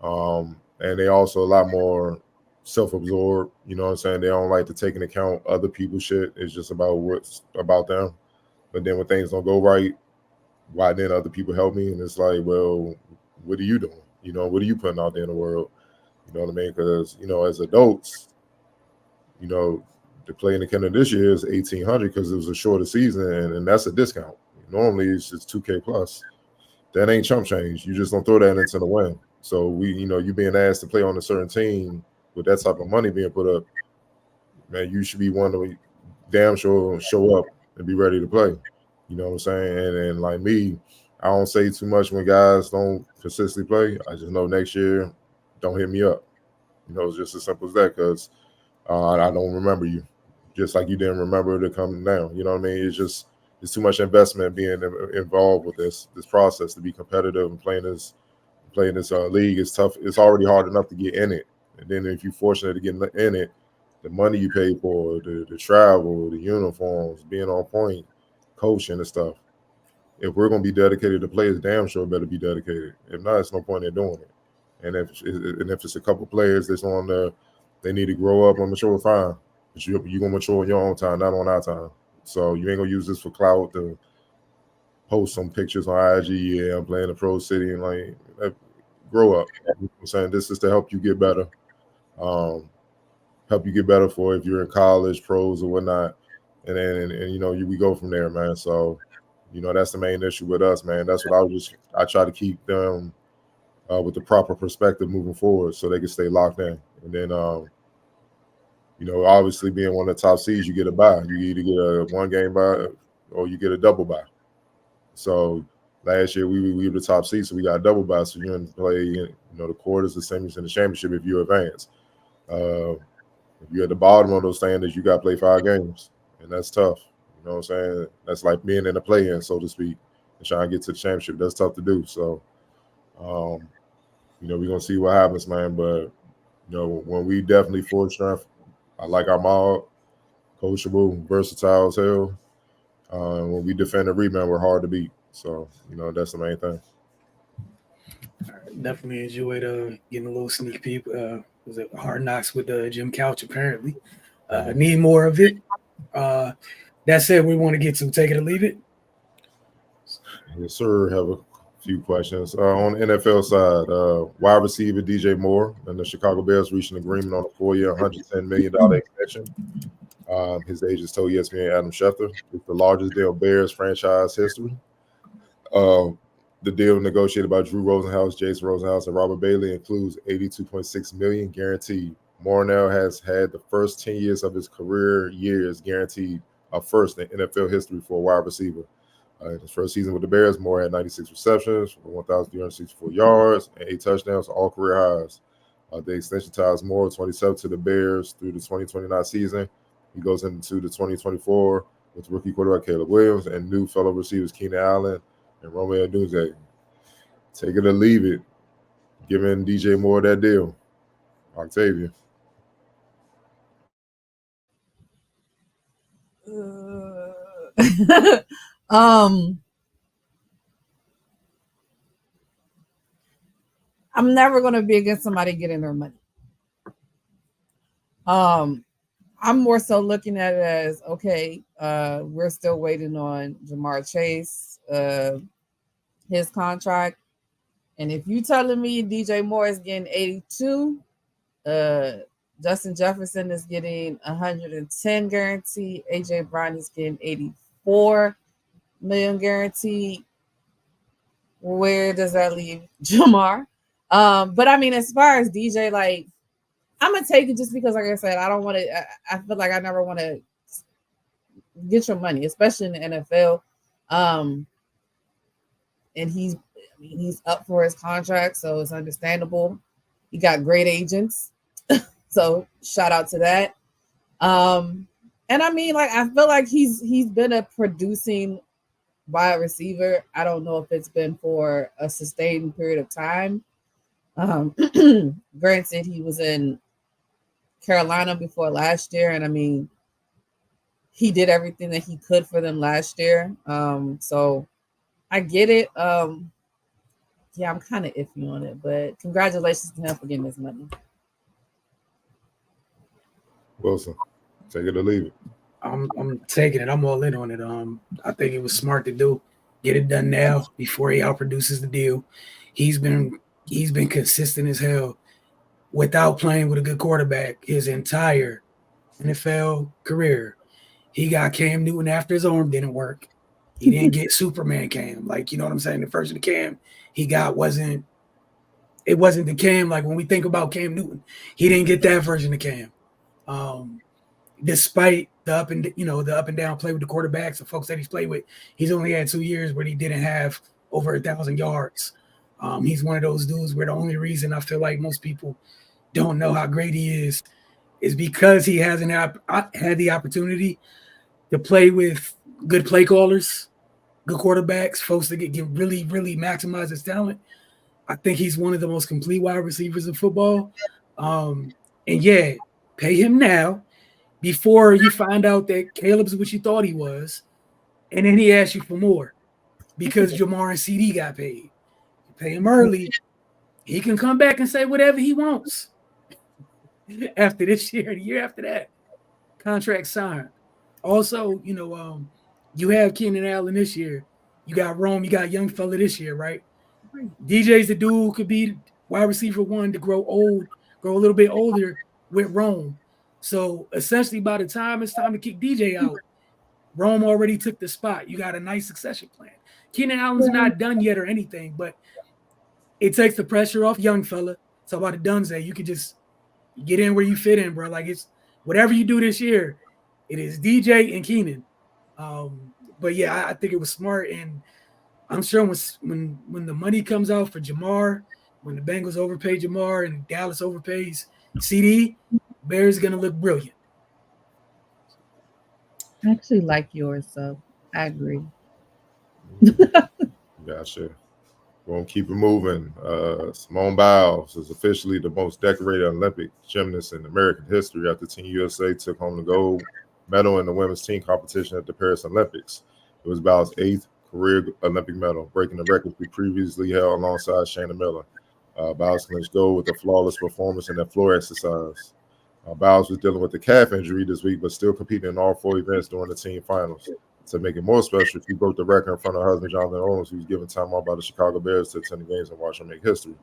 And they also a lot more self-absorbed, you know what I'm saying? They don't like to take into account other people's shit. It's just about what's about them. But then when things don't go right, why then other people help me? And it's like, well, what are you doing? You know, what are you putting out there in the world? You know what I mean? Because, you know, as adults, you know, to play in the Canada this year is $1,800 because it was a shorter season, and that's a discount. Normally it's just $2K plus. That ain't chump change. You just don't throw that into the win. So you being asked to play on a certain team with that type of money being put up, man, you should be one to damn sure show up and be ready to play. You know what I'm saying? And like me, I don't say too much when guys don't consistently play. I just know next year, don't hit me up. It's just as simple as that, because I don't remember you, just like you didn't remember to come down. You know what I mean? It's too much investment being involved with this process to be competitive and playing this league is tough. It's already hard enough to get in it, and then if you're fortunate to get in it, the money you pay for, the travel, the uniforms, being on point, coaching and stuff. If we're going to be dedicated to players, damn sure better be dedicated. If not, it's no point in doing it. And if it's a couple players that's on there, they need to grow up and mature, fine. But you're going to mature in your own time, not on our time. So you ain't going to use this for clout to post some pictures on IG. Yeah, I'm playing the pro city, and grow up. You know what I'm saying? This is to help you get better. Help you get better for if you're in college, pros or whatnot. And then we go from there, man. So, that's the main issue with us, man. That's what I try to keep them with the proper perspective moving forward so they can stay locked in. And then, obviously being one of the top seeds, you get a bye. You either get a 1-game bye or you get a double bye. So last year we were the top seed, so we got a double bye. So you're going to play, the quarters, the semis, and the championship if you advance. If you're at the bottom of those standards, you got to play 5 games, and that's tough. You know what I'm saying? That's like being in the play-in, so to speak, and trying to get to the championship. That's tough to do. So, we're going to see what happens, man. But, when we definitely full strength, I like our mob, coachable, versatile as hell. When we defend and rebound, we're hard to beat. So, that's the main thing. Definitely enjoyed getting a little sneak peek. Was it Hard Knocks with Jim Couch, apparently. Need more of it. That said, we want to get to take it or leave it. Yes, sir. Have a few questions. On the NFL side, wide receiver DJ Moore and the Chicago Bears reached an agreement on a 4-year, $110 million extension. His agent told ESPN Adam Schefter it's the largest deal in Bears franchise history. The deal negotiated by Drew Rosenhaus, Jason Rosenhaus, and Robert Bailey includes $82.6 million guaranteed. Moore now has had the first 10 years of his career years guaranteed, first in NFL history for a wide receiver. In his first season with the Bears, Moore had 96 receptions for 1,364 yards and 8 touchdowns, all career highs. The extension ties Moore 27 to the Bears through the 2029 season. He goes into the 2024 with rookie quarterback Caleb Williams and new fellow receivers Keenan Allen and Romeo Doomsday. Take it or leave it. Giving DJ Moore that deal. Octavia. I'm never going to be against somebody getting their money. I'm more so looking at it as, okay, we're still waiting on Jamar Chase, his contract. And if you telling me DJ Moore is getting 82, Justin Jefferson is getting 110 guaranteed, AJ Brown is getting 84 million guaranteed, where does that leave Jamar? But I mean, as far as DJ, like, I'm gonna take it just because, like I said, I don't want to. I feel like I never want to get your money, especially in the NFL. And he's up for his contract, so it's understandable. He got great agents, so shout out to that. And I mean, like, I feel like he's been a producing wide receiver. I don't know if it's been for a sustained period of time. Granted, he was in Carolina before last year, and I mean, he did everything that he could for them last year. So I get it. Yeah, I'm kind of iffy on it, but congratulations to him for getting his money. Wilson, take it or leave it. I'm taking it. I'm all in on it. I think it was smart to do. Get it done now before he outproduces the deal. He's been consistent as hell without playing with a good quarterback his entire NFL career. He got Cam Newton after his arm didn't work. He didn't get Superman Cam. Like, you know what I'm saying? The version of Cam he got wasn't the Cam like when we think about Cam Newton. He didn't get that version of Cam. Despite the up and down play with the quarterbacks, the folks that he's played with, he's only had 2 years where he didn't have over 1,000 yards. He's one of those dudes where the only reason I feel like most people don't know how great he is because he hasn't had the opportunity to play with good play callers, good quarterbacks, folks that can really, really maximize his talent. I think he's one of the most complete wide receivers in football. And yeah, pay him now before you find out that Caleb's what you thought he was, and then he asks you for more because Jamar and CD got paid. You pay him early, he can come back and say whatever he wants. After this year, the year after that, contract signed. Also, you have Keenan Allen this year. You got Rome. You got young fella this year, right? DJ's the dude who could be wide receiver one to grow a little bit older with Rome. So essentially, by the time it's time to kick DJ out, Rome already took the spot. You got a nice succession plan. Keenan Allen's not done yet or anything, but it takes the pressure off young fella. So about the Dunze, you can just get in where you fit in, bro. Like it's whatever you do this year, it is DJ and Keenan. But yeah, I think it was smart, and I'm sure when the money comes out for Jamar, when the Bengals overpay Jamar and Dallas overpays CD, Bears gonna look brilliant. I actually like yours, so I agree. Gotcha. We're gonna keep it moving. Simone Biles is officially the most decorated Olympic gymnast in American history after Team USA took home the gold medal in the women's team competition at the Paris Olympics. It was Biles' 8th career Olympic medal, breaking the record we previously held alongside Shayna Miller. Biles clinched gold with a flawless performance in that floor exercise. Biles was dealing with a calf injury this week, but still competing in all 4 events during the team finals. To make it more special, she broke the record in front of her husband, Jonathan Owens, who was given time off by the Chicago Bears to attend the games and watch her make history.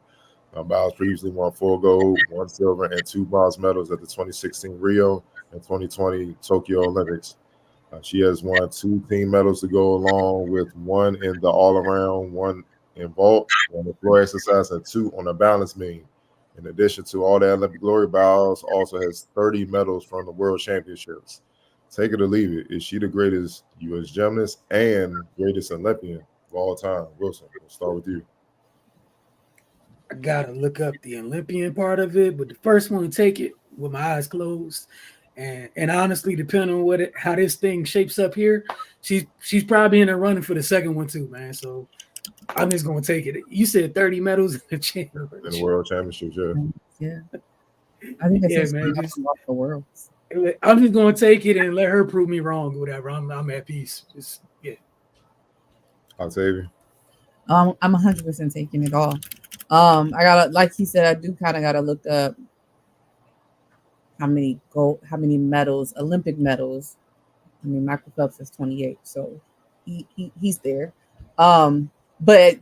Biles previously won 4 gold, 1 silver, and 2 bronze medals at the 2016 Rio and 2020 Tokyo Olympics. She has won 2 team medals to go along with 1 in the all-around, 1 in vault, 1 in floor exercise, and 2 on the balance beam. In addition to all that Olympic glory, Biles also has 30 medals from the World Championships. Take it or leave it. Is she the greatest U.S. gymnast and greatest Olympian of all time? Wilson, we'll start with you. I gotta look up the Olympian part of it, but the first one to take it with my eyes closed. And honestly, depending on how this thing shapes up here, she's probably in the running for the second one too, man. So I'm just gonna take it. You said 30 medals in the World Championships, yeah. Yeah. I think yeah, man. The world. I'm just gonna take it and let her prove me wrong or whatever. I'm at peace. Just yeah. Octavia. I'm 100% taking it all. I gotta, like he said, I do kind of gotta look up how many medals, Olympic medals. I mean, Michael Phelps is 28, so he's there. But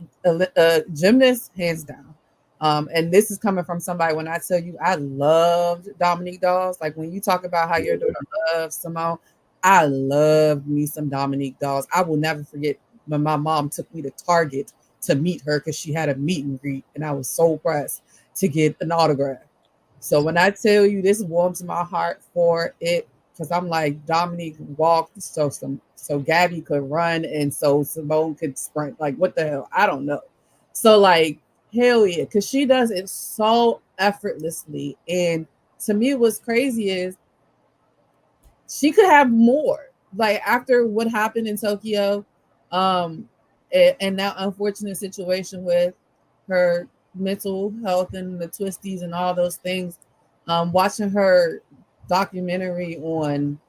gymnast, hands down. And this is coming from somebody, when I tell you I loved Dominique Dawes, like when you talk about how you're doing love Simone, I loved me some Dominique Dawes. I will never forget when my mom took me to Target to meet her because she had a meet and greet, and I was so pressed to get an autograph. So when I tell you this warms my heart for it, because I'm like, Dominique walked so Gabby could run and so Simone could sprint. Like, what the hell? I don't know. So like, hell yeah, because she does it so effortlessly. And to me, what's crazy is she could have more. Like after what happened in Tokyo, and that unfortunate situation with her mental health and the twisties and all those things, watching her documentary on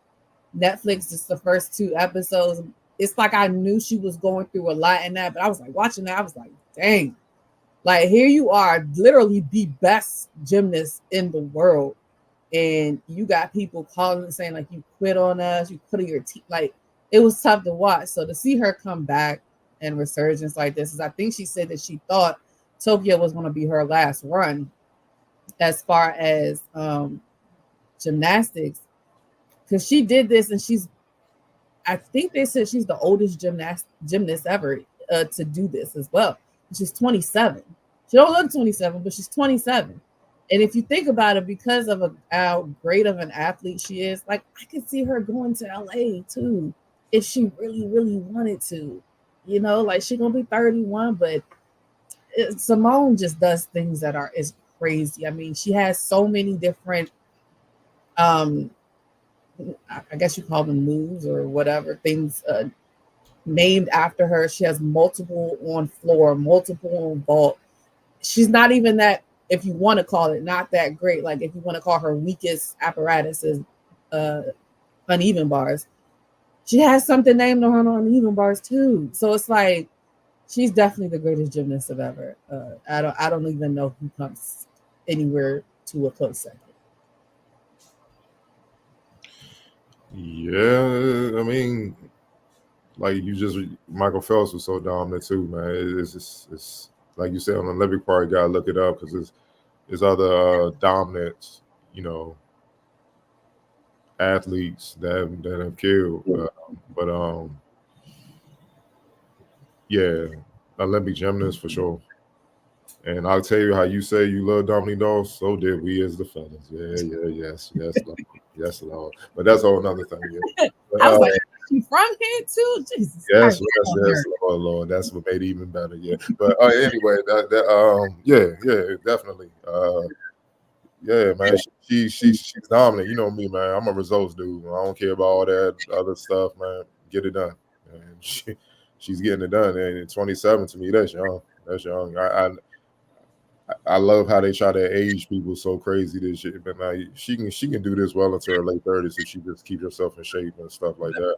Netflix, just the first 2 episodes, it's like I knew she was going through a lot in that, but I was like watching that, I was like, dang, like here you are, literally the best gymnast in the world, and you got people calling and saying like, you quit on us, you put in your teeth. Like it was tough to watch. So to see her come back and resurgence like this, is I think she said that she thought Tokyo was going to be her last run as far as gymnastics. because she did this, and I think they said she's the oldest gymnast ever to do this as well. She's 27. She don't look 27, but she's 27. And if you think about it, because of how great of an athlete she is, like I could see her going to LA too, if she really, really wanted to. You know, like she's gonna be 31, but Simone just does things that is crazy. I mean, she has so many different I guess you call them moves or whatever, things named after her. She has multiple on floor, multiple on vault. She's not even that, if you want to call it, not that great. Like if you want to call her weakest apparatus is uneven bars. She has something named on her uneven bars too. So it's like she's definitely the greatest gymnast of ever. I don't even know who comes anywhere to a close second. Yeah, I mean, like Michael Phelps was so dominant too, man. It's like you said on the Olympic part, you gotta look it up because there's other dominant, athletes that have killed. Yeah, Olympic gymnasts for sure. And I'll tell you how you say you love Dominique Dawes, so did we as the fellas. Yes, Lord. Yes, Lord. But that's a whole another thing. Yeah. But, I was like, she from here too? Jesus yes, Christ. Lord. That's what made it even better. Yeah. But anyway, definitely. Yeah, man. She's dominant. You know me, man. I'm a results dude. I don't care about all that other stuff, man. Get it done. And she's getting it done. And 27 to me, that's young. That's young. I love how they try to age people so crazy this shit, but now she can do this well into her late 30s if she just keeps herself in shape and stuff like that.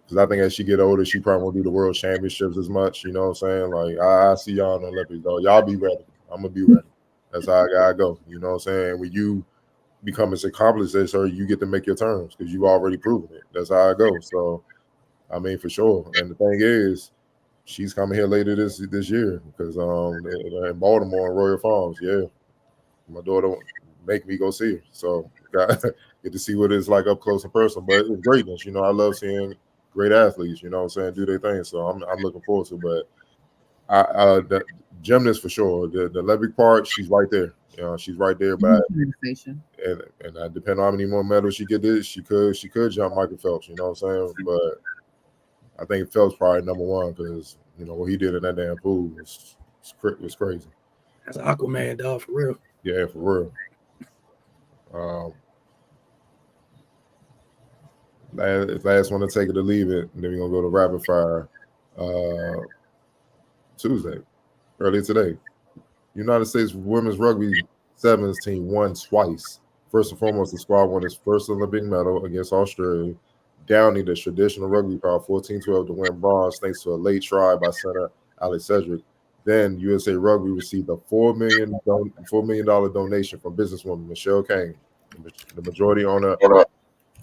Because I think as she get older, she probably won't do the world championships as much. You know what I'm saying? Like I see y'all in the Olympics though. Y'all be ready. I'm gonna be ready. That's how I gotta go. You know what I'm saying? When you become as accomplished as her, you get to make your terms because you've already proven it. That's how I go. So I mean, for sure. And the thing is, she's coming here later this year because in Baltimore and Royal Farms. Yeah, my daughter make me go see her, so get to see what it's like up close and personal. But it's greatness, I love seeing great athletes, do their thing. So I'm looking forward to. But the gymnast for sure. The Olympic part, she's right there. She's right there. But and I depend on how many more medals she get. This she could jump Michael Phelps. You know what I'm saying? But I think Phelps probably number one because what he did in that damn pool was crazy. That's Aquaman, dog, for real. Yeah, for real. Last one to take it or leave it, and then we're gonna go to rapid fire. Tuesday, earlier today, United States women's rugby sevens team won twice. First and foremost, the squad won its first Olympic medal against Australia, downing the traditional rugby power 14-12 to win bronze thanks to a late try by center Alex Cedric. Then USA Rugby received a $4 million donation from businesswoman Michelle Kane, the majority owner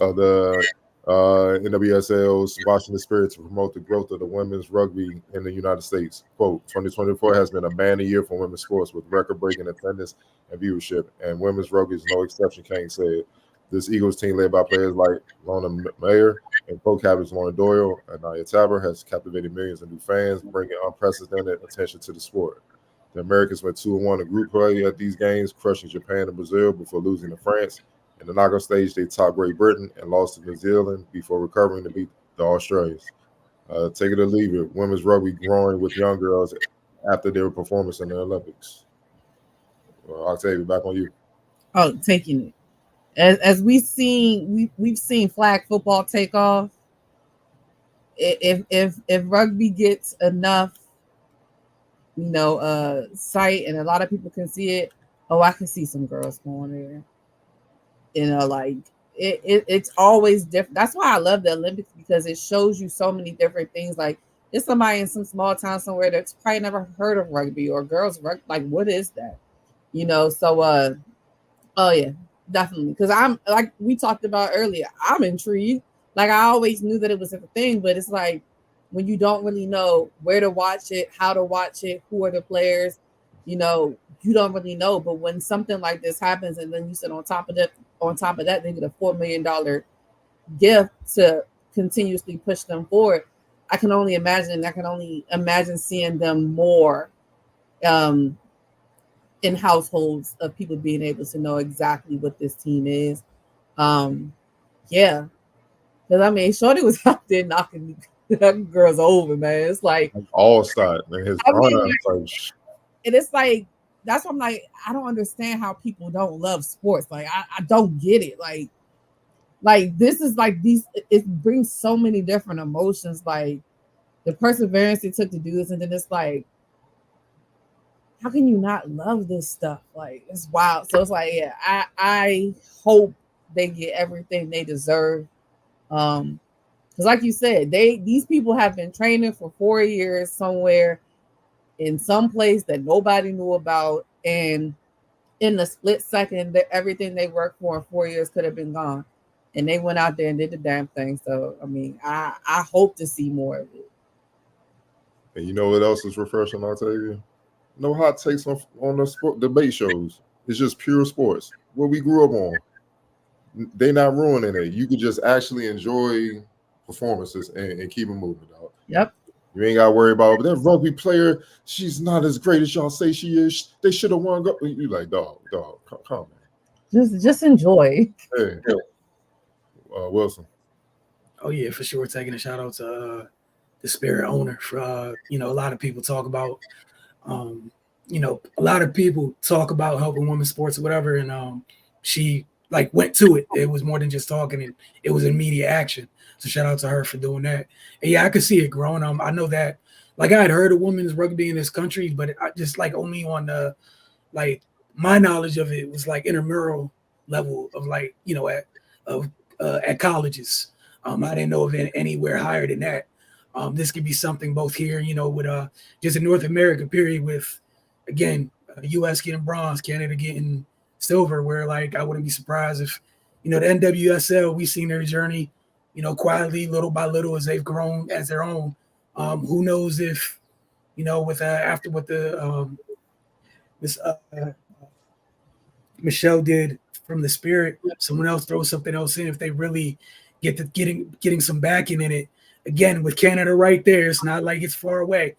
of the NWSL's Washington Spirit, to promote the growth of the women's rugby in the United States. Quote, 2024 has been a banner year for women's sports with record-breaking attendance and viewership, and women's rugby is no exception, Kane said. This Eagles team, led by players like Lona Mayer and co-captains Lauren Doyle and Nia Tabor, has captivated millions of new fans, bringing unprecedented attention to the sport. The Americans went 2-1 in group play at these games, crushing Japan and Brazil before losing to France. In the knockout stage, they topped Great Britain and lost to New Zealand before recovering to beat the Australians. Take it or leave it, women's rugby growing with young girls after their performance in the Olympics. Octavia, back on you. Oh, taking it. As we've seen flag football take off. If rugby gets enough, sight, and a lot of people can see it, I can see some girls going there. It's always different. That's why I love the Olympics, because it shows you so many different things. Like, there's somebody in some small town somewhere that's probably never heard of rugby or girls rugby. Like, what is that? So oh yeah, definitely. Because I'm, like we talked about earlier, I'm intrigued. Like, I always knew that it was a thing, but it's like when you don't really know where to watch it, how to watch it, who are the players, you don't really know. But when something like this happens, and then you sit on top of that, they get a $4 million gift to continuously push them forward. I can only imagine seeing them more in households of people being able to know exactly what this team is. Yeah. Because I mean, Shorty was out there knocking girls over, man. It's like all-star and his I mean, run. and it's like that's why I'm like, I don't understand how people don't love sports. Like I don't get it. Like this is like it brings so many different emotions, like the perseverance it took to do this, and then it's like, how can you not love this stuff? Like it's wild. So it's like, yeah, I hope they get everything they deserve. Because like you said, these people have been training for 4 years somewhere in some place that nobody knew about, and in the split second that everything they worked for in 4 years could have been gone, and they went out there and did the damn thing. So I mean, I hope to see more of it. And you know what else is refreshing, Octavia? No hot takes on the sport debate shows. It's just pure sports. What we grew up on. They not ruining it. You could just actually enjoy performances and keep them moving, dog. Yep. You ain't got to worry about, but that rugby player, she's not as great as y'all say she is. They should have won. You like, dog, come on. Just enjoy. Hey, Wilson. Oh yeah, for sure. Taking a shout out to the Spirit owner. For a lot of people talk about, a lot of people talk about helping women's sports or whatever, and she like went to it. It was more than just talking, and it was immediate action. So shout out to her for doing that. And yeah, I could see it growing. I know that, like, I had heard of women's rugby in this country, but I just like only on the, like, my knowledge of it was like intramural level of like, at colleges. I didn't know of anywhere higher than that. This could be something both here, with just in North America period with, again, U.S. getting bronze, Canada getting silver, where like I wouldn't be surprised if, the NWSL, we've seen their journey, quietly, little by little, as they've grown as their own. Who knows if, with after what the Michelle did from the Spirit, someone else throws something else in. If they really get to getting some backing in it, again with Canada right there, it's not like it's far away.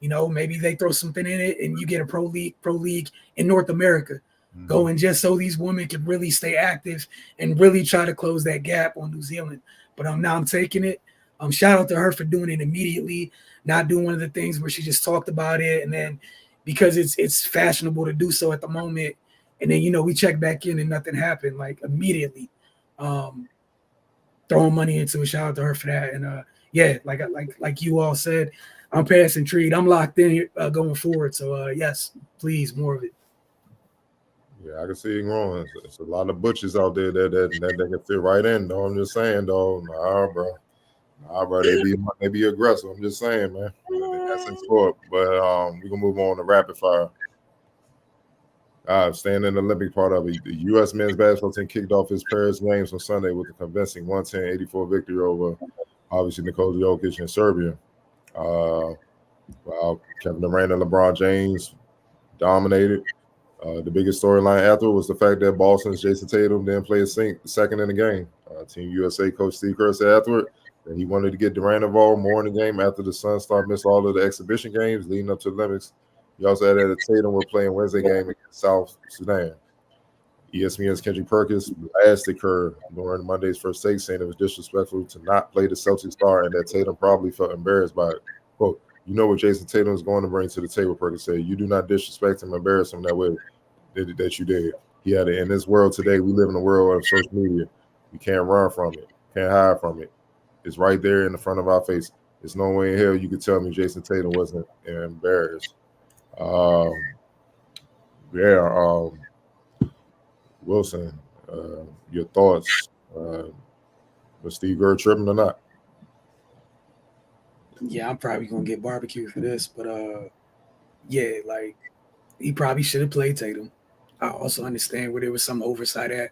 Maybe they throw something in it, and you get a pro league in North America. Going just so these women can really stay active and really try to close that gap on New Zealand. But now I'm taking it. Shout out to her for doing it immediately, not doing one of the things where she just talked about it, and then because it's fashionable to do so at the moment, and then we check back in and nothing happened, like immediately. Throwing money into it. Shout out to her for that. And yeah, like you all said, I'm passing treat. I'm locked in here going forward. So yes, please, more of it. Yeah, I can see it growing. It's a lot of butchers out there that can fit right in, though. I'm just saying, though. Nah, bro. They be aggressive. I'm just saying, man. That's in sport. But we're gonna move on to rapid fire. Staying in the Olympic part of it, the U.S. men's basketball team kicked off its Paris Games on Sunday with a convincing 110-84 victory over, obviously, Nikola Jokic in Serbia. Kevin Durant and LeBron James dominated. The biggest storyline after was the fact that Boston's Jason Tatum didn't play a second in the game. Team USA coach Steve Kerr said afterward that he wanted to get Durant involved more in the game after the Sun Star missed all of the exhibition games leading up to the Olympics. He also added that Tatum were playing Wednesday game against South Sudan. ESPN's Kendrick Perkins blasted Kerr during Monday's first take, saying it was disrespectful to not play the Celtics star and that Tatum probably felt embarrassed by it. Quote, "You know what Jason Tatum is going to bring to the table," Perkins said. "You do not disrespect him, embarrass him that way that you did." He had it. In this world today, we live in a world of social media. We can't run from it, can't hide from it. It's right there in the front of our face. There's no way in hell you could tell me Jason Tatum wasn't embarrassed. Wilson, your thoughts? Was Steve Kerr tripping or not? Yeah, I'm probably gonna get barbecued for this, but yeah, like he probably should have played Tatum. I also understand where there was some oversight at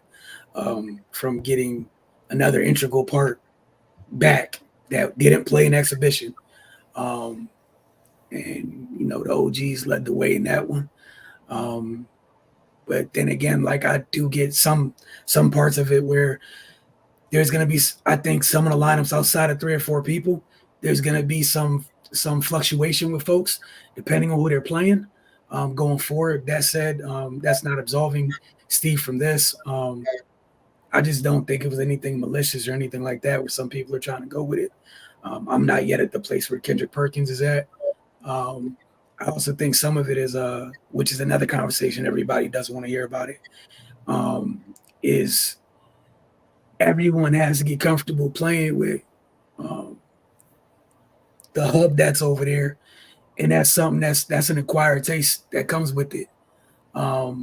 from getting another integral part back that didn't play an exhibition. And the OGs led the way in that one. But then again, like I do get some parts of it where there's going to be, I think, some of the lineups outside of 3 or 4 people, there's going to be some fluctuation with folks depending on who they're playing going forward. That said, that's not absolving Steve from this. I just don't think it was anything malicious or anything like that where some people are trying to go with it. I'm not yet at the place where Kendrick Perkins is at. I also think some of it is, which is another conversation everybody doesn't want to hear about it, is everyone has to get comfortable playing with the hub that's over there, and that's something that's an acquired taste that comes with it. Yeah,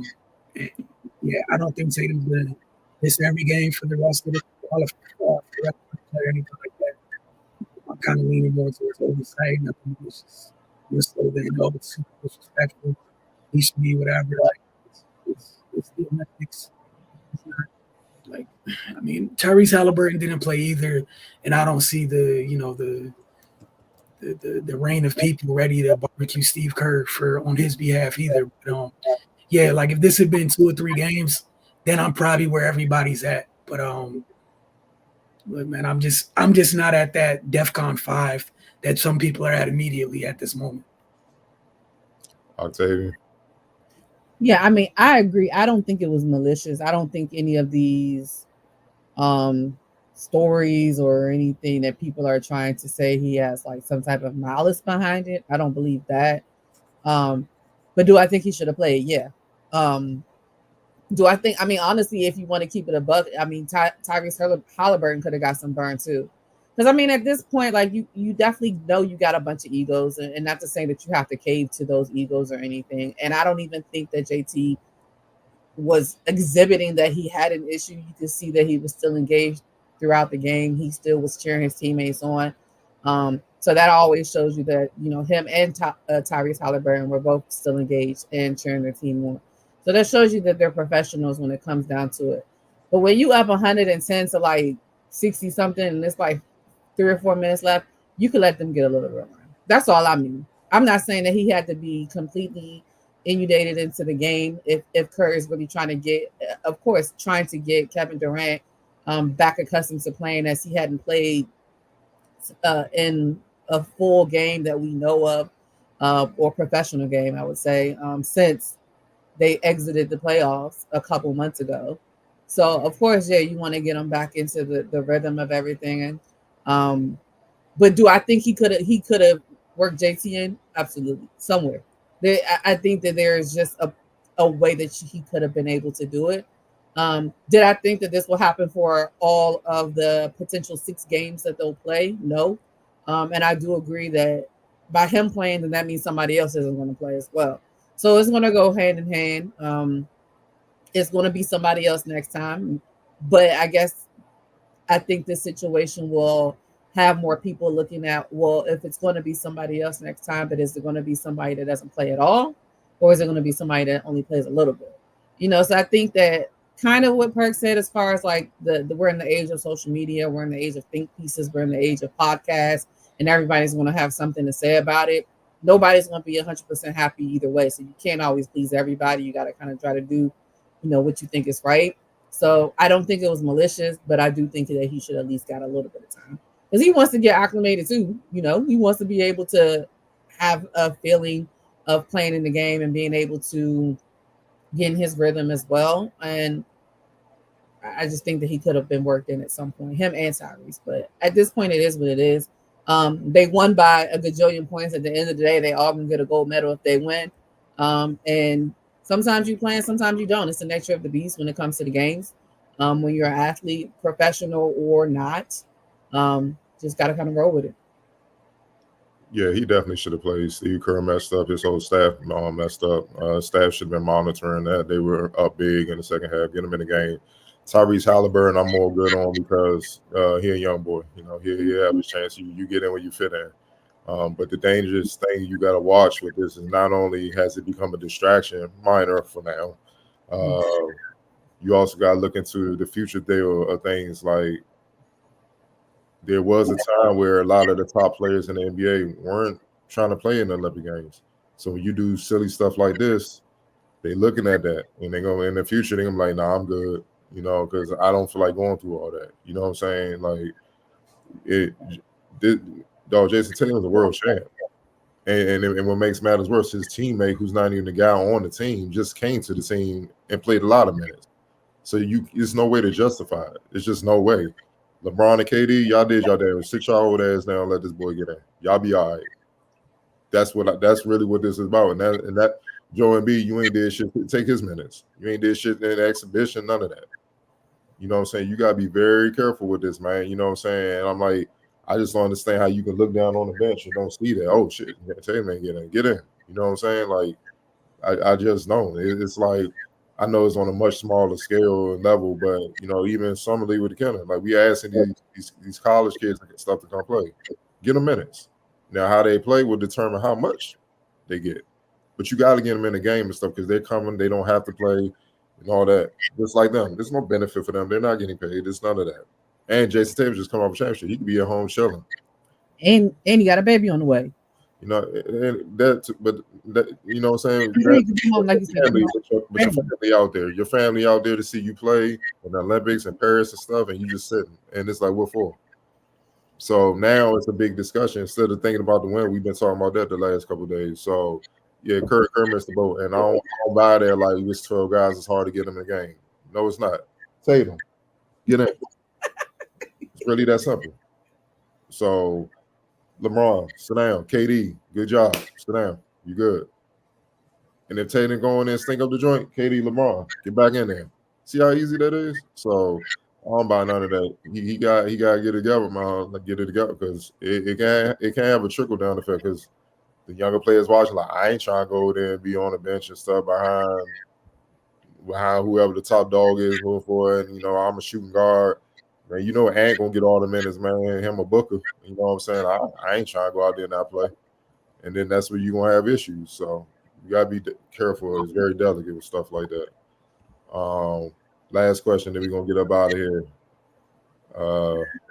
I don't think Tatum's going to miss every game for the rest of the or anything like that. I'm kind of leaning more towards oversight. Nothing malicious. Just so they know it's super disrespectful. He should be whatever. Like it's the Olympics. It's not like, I mean, Tyrese Halliburton didn't play either, and I don't see the reign of people ready to barbecue Steve Kerr on his behalf either. But yeah, like if this had been 2 or 3 games, then I'm probably where everybody's at. But man, I'm just not at that DEFCON 5 that some people are at immediately at this moment. Octavian. Yeah, I mean, I agree. I don't think it was malicious. I don't think any of these stories or anything that people are trying to say he has like some type of malice behind it. I don't believe that. But do I think he should have played? Yeah. Do I think, I mean, honestly, if you want to keep it a buck, I mean, Tyrese Halliburton could have got some burn too. Because, I mean, at this point, like, you definitely know you got a bunch of egos, and not to say that you have to cave to those egos or anything. And I don't even think that JT was exhibiting that he had an issue. You could see that he was still engaged throughout the game. He still was cheering his teammates on. So that always shows you that, you know, him and Tyrese Halliburton were both still engaged and cheering their team on. So that shows you that they're professionals when it comes down to it. But when you up 110 to like 60 something and it's like 3 or 4 minutes left, you could let them get a little run. That's all I mean. I'm not saying that he had to be completely inundated into the game if Kerr is really trying to get, of course, trying to get Kevin Durant back accustomed to playing as he hadn't played in a full game that we know of, or professional game, I would say, since they exited the playoffs a couple months ago. So, of course, yeah, you want to get them back into the rhythm of everything. And but do I think he could have worked JT in? Absolutely, somewhere. I think that there is just a way that he could have been able to do it. Did I think that this will happen for all of the potential 6 games that they'll play? No. And I do agree that by him playing, then that means somebody else isn't going to play as well. So it's going to go hand in hand. It's going to be somebody else next time. But I think this situation will have more people looking at, well, if it's going to be somebody else next time, but is it going to be somebody that doesn't play at all? Or is it going to be somebody that only plays a little bit? You know, so I think that kind of what Perk said as far as like we're in the age of social media, we're in the age of think pieces, we're in the age of podcasts, and everybody's going to have something to say about it. Nobody's going to be 100% happy either way. So you can't always please everybody. You got to kind of try to do, you know, what you think is right. So I don't think it was malicious, but I do think that he should at least got a little bit of time because he wants to get acclimated too. You know, he wants to be able to have a feeling of playing in the game and being able to get in his rhythm as well. And I just think that he could have been worked in at some point, him and Tyrese. But at this point, it is what it is. They won by a gajillion points. At the end of the day, they all can get a gold medal if they win. And sometimes you play and sometimes you don't. It's the nature of the beast when it comes to the games. When you're an athlete, professional or not, just got to kind of roll with it. Yeah, he definitely should have played. Steve Kerr messed up. His whole staff messed up. Staff should have been monitoring that. They were up big in the second half. Get him in the game. Tyrese Halliburton, I'm more good on because he a young boy. You know, he have a chance. You get in where you fit in. But the dangerous thing you got to watch with this is not only has it become a distraction, minor for now, you also got to look into the future there of things like there was a time where a lot of the top players in the NBA weren't trying to play in the Olympic Games. So when you do silly stuff like this, they looking at that and they go in the future, they're gonna be like, nah, I'm good. you know, because I don't feel like going through all that. You know what I'm saying? Like, Jason Tatum's a world champ. And what makes matters worse, his teammate, who's not even the guy on the team, just came to the team and played a lot of minutes. So there's no way to justify it. It's just no way. LeBron and KD, y'all did y'all damage. Sit y'all old ass down and let this boy get in. Y'all be all right. That's really what this is about. And that Joe and B, you ain't did shit. Take his minutes. You ain't did shit in the exhibition, none of that. You know what I'm saying? You gotta be very careful with this, man. You know what I'm saying? And I'm like, I just don't understand how you can look down on the bench and don't see that. Oh shit, Tatum ain't get in. You know what I'm saying? Like, I just don't. It's like, I know it's on a much smaller scale and level, but you know, even Summer League with the Kenner, like we asking these college kids and stuff to come play. Get them minutes. Now, how they play will determine how much they get. But you got to get them in the game and stuff because they're coming. They don't have to play and all that. Just like them. There's no benefit for them. They're not getting paid. There's none of that. And Jason Tatum just come off a championship. He could be at home chilling. And he got a baby on the way. You know, and that, you know what I'm saying? But your family out there. Your family out there to see you play in the Olympics and Paris and stuff, and you just sitting. And it's like, what for? So now it's a big discussion. Instead of thinking about the win, we've been talking about that the last couple of days. So, yeah, Kerr missed the boat. And I don't buy that like it's 12 guys. It's hard to get them in the game. No, it's not. Tatum, get in. It's really that simple. So, LeBron, sit down. KD, good job. Sit down. You good. And if Tatum go in there and stink up the joint, KD, LeBron, get back in there. See how easy that is? So I don't buy none of that. He got to get it together, man. Get it together because it can't have a trickle down effect because the younger players watching like I ain't trying to go there and be on the bench and stuff behind whoever the top dog is moving for it. And, you know, I'm a shooting guard. Man, you know, Ant gonna get all the minutes, man. Him a Booker. You know what I'm saying? I ain't trying to go out there and not play. And then that's where you're gonna have issues. So you gotta be careful. It's very delicate with stuff like that. Last question, then we're gonna get up out of here.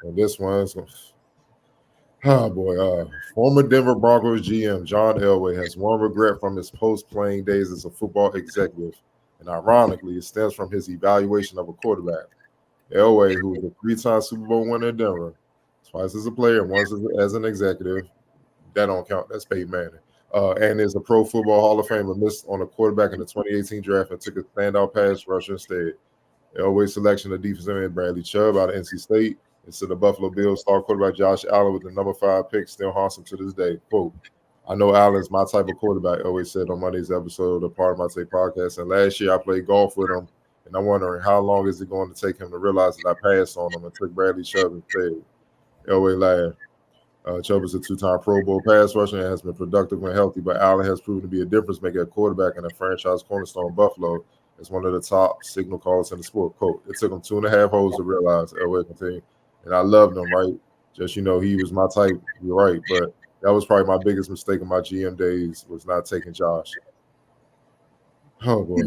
And this one's former Denver Broncos GM John Elway has one regret from his post-playing days as a football executive, and ironically, it stems from his evaluation of a quarterback. Elway, who was a 3-time Super Bowl winner in Denver, twice as a player, once as an executive, that don't count. That's Peyton Manning. And is a Pro Football Hall of Famer, missed on a quarterback in the 2018 draft and took a standout pass rusher instead. Elway's selection of defensive end Bradley Chubb out of NC State instead of Buffalo Bills star quarterback Josh Allen with the number 5 pick still haunts him to this day. Quote, I know Allen's my type of quarterback, Elway said on Monday's episode of Part of My Take podcast. And last year I played golf with him. And I'm wondering how long is it going to take him to realize that I passed on him and took Bradley Chubb instead. Elway laughed. Chubb is a 2-time Pro Bowl pass rusher and has been productive when healthy, but Allen has proven to be a difference maker at quarterback and a franchise cornerstone in Buffalo as one of the top signal callers in the sport. Quote, it took him 2.5 holes to realize, Elway continued. And I loved him, right? Just, you know, he was my type. You're right. But that was probably my biggest mistake in my GM days was not taking Josh. Oh, boy.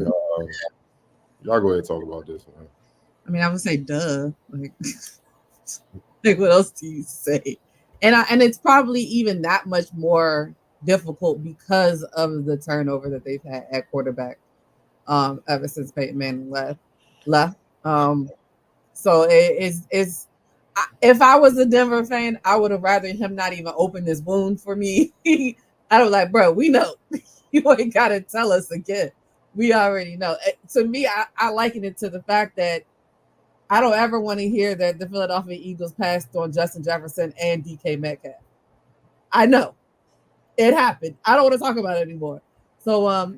Y'all go ahead and talk about this, man. I mean, I would say, duh. Like what else do you say? And it's probably even that much more difficult because of the turnover that they've had at quarterback ever since Peyton Manning left. So it's if I was a Denver fan, I would have rather him not even open this wound for me. I was like, bro, we know. You ain't got to tell us again. We already know. To me, I liken it to the fact that I don't ever want to hear that the Philadelphia Eagles passed on Justin Jefferson and DK Metcalf. I know. It happened. I don't want to talk about it anymore. So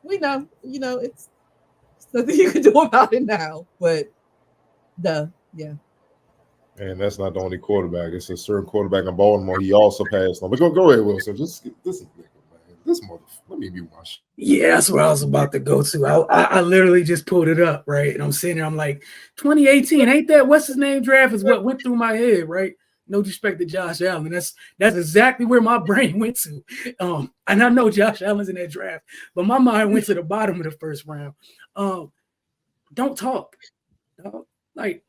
we know, it's nothing you can do about it now. But yeah. And that's not the only quarterback. It's a certain quarterback in Baltimore. He also passed on. But go ahead, Wilson. Just this motherfucker. Let me be my shit. Yeah, that's where I was about to go to. I literally just pulled it up, right? And I'm sitting there, I'm like, 2018, ain't that what's his name draft is what went through my head, right? No disrespect to Josh Allen. That's exactly where my brain went to. And I know Josh Allen's in that draft, but my mind went to the bottom of the first round. Don't talk. Like,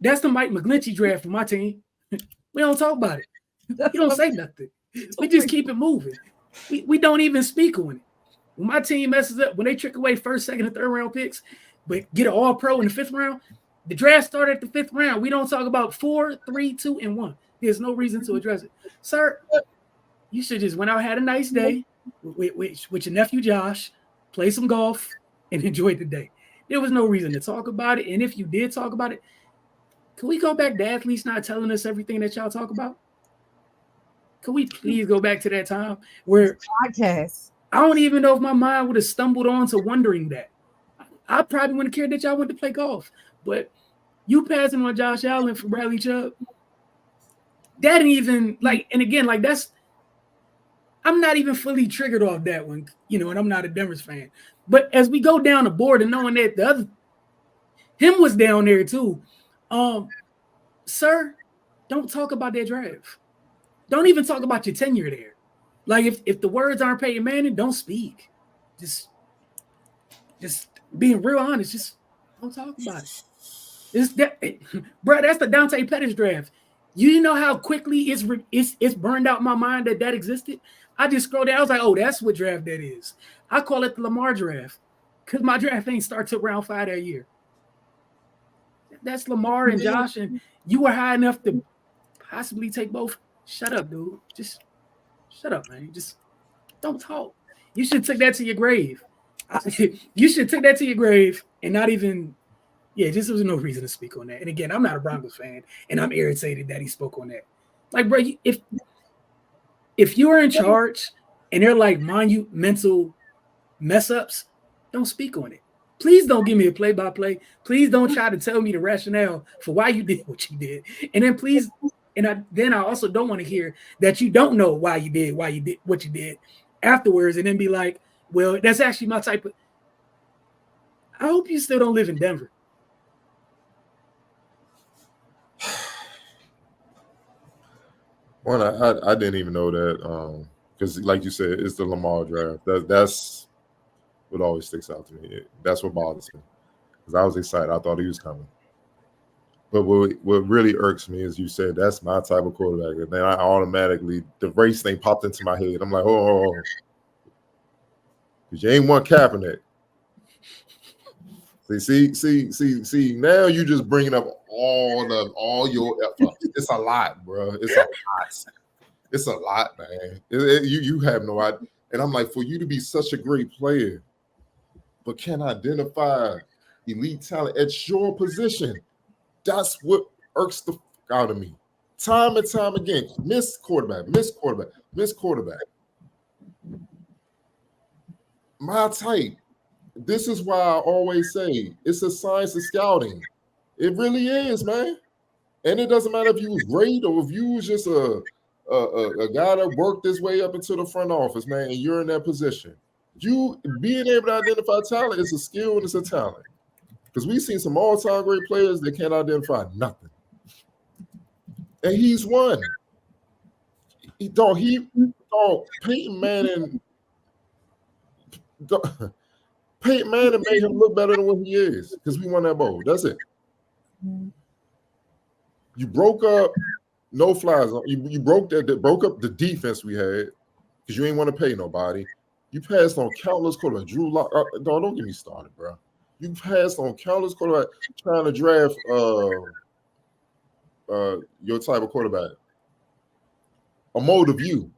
that's the Mike McGlinchey draft for my team. We don't talk about it. You don't say nothing. We just keep it moving. We don't even speak on it. When my team messes up, when they trick away first, second, and third round picks, but get an all-pro in the 5th round. The draft started at the 5th round. We don't talk about 4, 3, 2, and 1. There's no reason to address it. Sir, you should just went out, had a nice day with your nephew Josh, play some golf, and enjoy the day. There was no reason to talk about it. And if you did talk about it, can we go back to athletes not telling us everything that y'all talk about? Can we please go back to that time where Podcast. I don't even know if my mind would have stumbled on to wondering that. I probably wouldn't care that y'all went to play golf, but you passing on Josh Allen for Bradley Chubb, that ain't even like, and again, like that's, I'm not even fully triggered off that one, you know, and I'm not a Denver's fan. But as we go down the board and knowing that the other, him was down there too, sir, don't talk about that draft. Don't even talk about your tenure there. Like if the words aren't Peyton Manning, don't speak. Just being real honest, just don't talk about it. Bro, that's the Dante Pettis draft. You know how quickly it's burned out my mind that existed? I just scrolled down. I was like, oh, that's what draft that is. I call it the Lamar draft because my draft ain't start till round 5 that year. That's Lamar and Josh, and you were high enough to possibly take both. Shut up, dude. Just shut up, man. Just don't talk. You should take that to your grave. You should take that to your grave and not even, just there was no reason to speak on that. And again, I'm not a Broncos fan, and I'm irritated that he spoke on that. Like, bro, if you're in charge and they're like monumental mess ups, don't speak on it. Please don't give me a play-by-play. Please don't try to tell me the rationale for why you did what you did. And then please, I also don't want to hear that you don't know why you did what you did afterwards, and then be like, well, that's actually my type of. I hope you still don't live in Denver. One, I didn't even know that because, like you said, it's the Lamar draft. That's what always sticks out to me. That's what bothers me because I was excited. I thought he was coming. But what really irks me is you said that's my type of quarterback, and then I automatically the race thing popped into my head. I'm like, oh. Because you ain't one Kaepernick. See. Now you just bringing up all your F-ups. It's a lot, bro. It's a lot, man. You have no idea. And I'm like, for you to be such a great player, but can identify elite talent at your position, that's what irks the fuck out of me. Time and time again, miss quarterback. My type. This is why I always say it's a science of scouting. It really is, man. And it doesn't matter if you was great or if you was just a guy that worked his way up into the front office, man, and you're in that position. You being able to identify talent is a skill and it's a talent. Because we've seen some all-time great players that can't identify nothing. And he's one. Peyton Manning. Peyton Manning made him look better than what he is because we won that bowl. That's it. You broke up no flies. You broke up the defense we had because you ain't want to pay nobody. You passed on countless quarterbacks. Drew Lock. Don't get me started, bro. You passed on countless quarterbacks trying to draft your type of quarterback. A mold of you.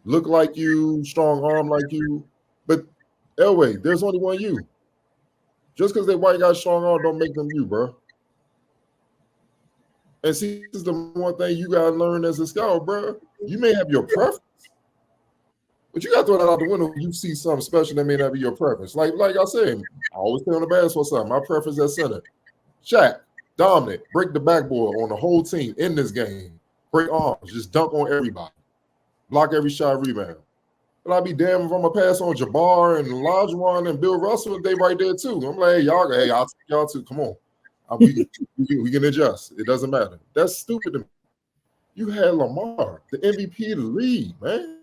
Look like you, strong arm like you. But Elway, there's only one you. Just because that white guy strong arm don't make them you, bro. And see, this is the one thing you gotta learn as a scout, bro. You may have your preference, but you gotta throw that out the window when you see something special that may not be your preference. Like I said, I always play on the basketball side. My preference at center. Shaq, dominant, break the backboard on the whole team in this game. Break arms, just dunk on everybody. Block every shot, rebound. But I'd be damned if I'm going to pass on Jabbar and Olajuwon and Bill Russell. They right there, too. I'm like, hey, I'll take y'all, too. Come on. We can adjust. It doesn't matter. That's stupid to me. You had Lamar, the MVP of the league, man.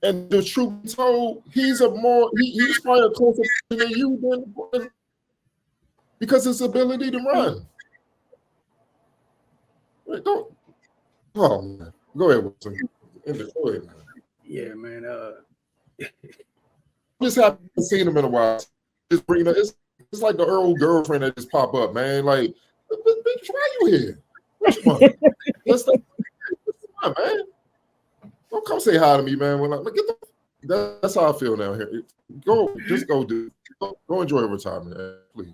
And the truth be told, he's probably a closer than you than because his ability to run. Wait, go. Oh, man. Go ahead, Wilson. Go ahead, man. Yeah, man. just haven't seen him in a while. Just bring it's like the old girlfriend that just pop up, man. Like, bitch, why you here? What you want? Man. Don't come say hi to me, man. When that's how I feel now. Here, go enjoy retirement, man, please.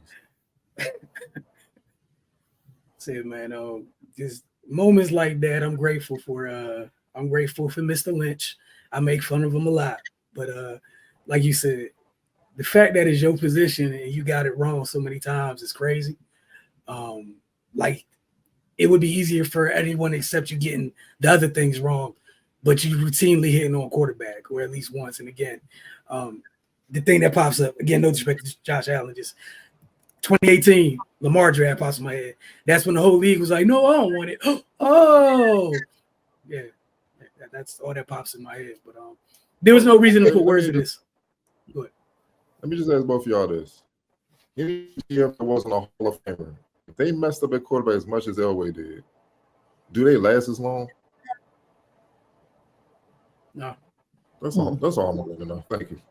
Say, man, just moments like that. I'm grateful for. I'm grateful for Mr. Lynch. I make fun of him a lot, but like you said, the fact that it's your position and you got it wrong so many times is crazy. Like, it would be easier for anyone except you getting the other things wrong, but you routinely hitting on quarterback, or at least once. And again, the thing that pops up, again, no disrespect to Josh Allen, just 2018, Lamar draft pops in my head. That's when the whole league was like, no, I don't want it. Oh, yeah. That's all that pops in my head. But there was no reason to put words in this. Go ahead. Let me just ask both of y'all this. Any year if there wasn't a Hall of Famer, if they messed up at quarterback as much as Elway did, do they last as long? No. That's all I'm wanting to know. Thank you.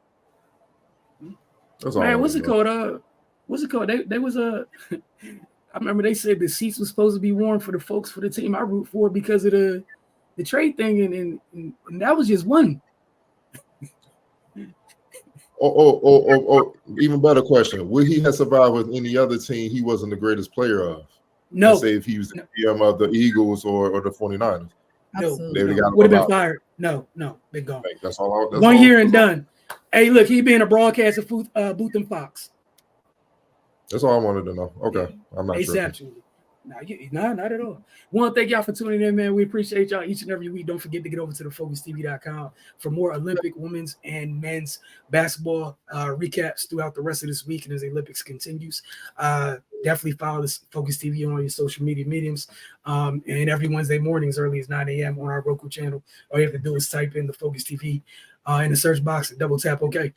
That's all. Man, what's it called? What's it called? They was I remember they said the seats were supposed to be warm for the folks for the team I root for because of the trade thing, and that was just one. Even better question. Would he have survived with any other team he wasn't the greatest player of? No. Let's say if he was the GM of the Eagles or the 49ers. Absolutely. No. Would have been fired. No, been gone. That's all. That's 1 year and done. Hey, look, he being a broadcaster for Booth and Fox. That's all I wanted to know. Okay. I'm not sure. Absolutely. No, not at all. Want to thank y'all for tuning in, man. We appreciate y'all each and every week. Don't forget to get over to thefocustv.com for more Olympic women's and men's basketball recaps throughout the rest of this week and as the Olympics continues. Definitely follow this Focus TV on all your social media mediums. And every Wednesday morning as early as 9 a.m. on our Roku channel. All you have to do is type in the Focus TV in the search box and double tap OK.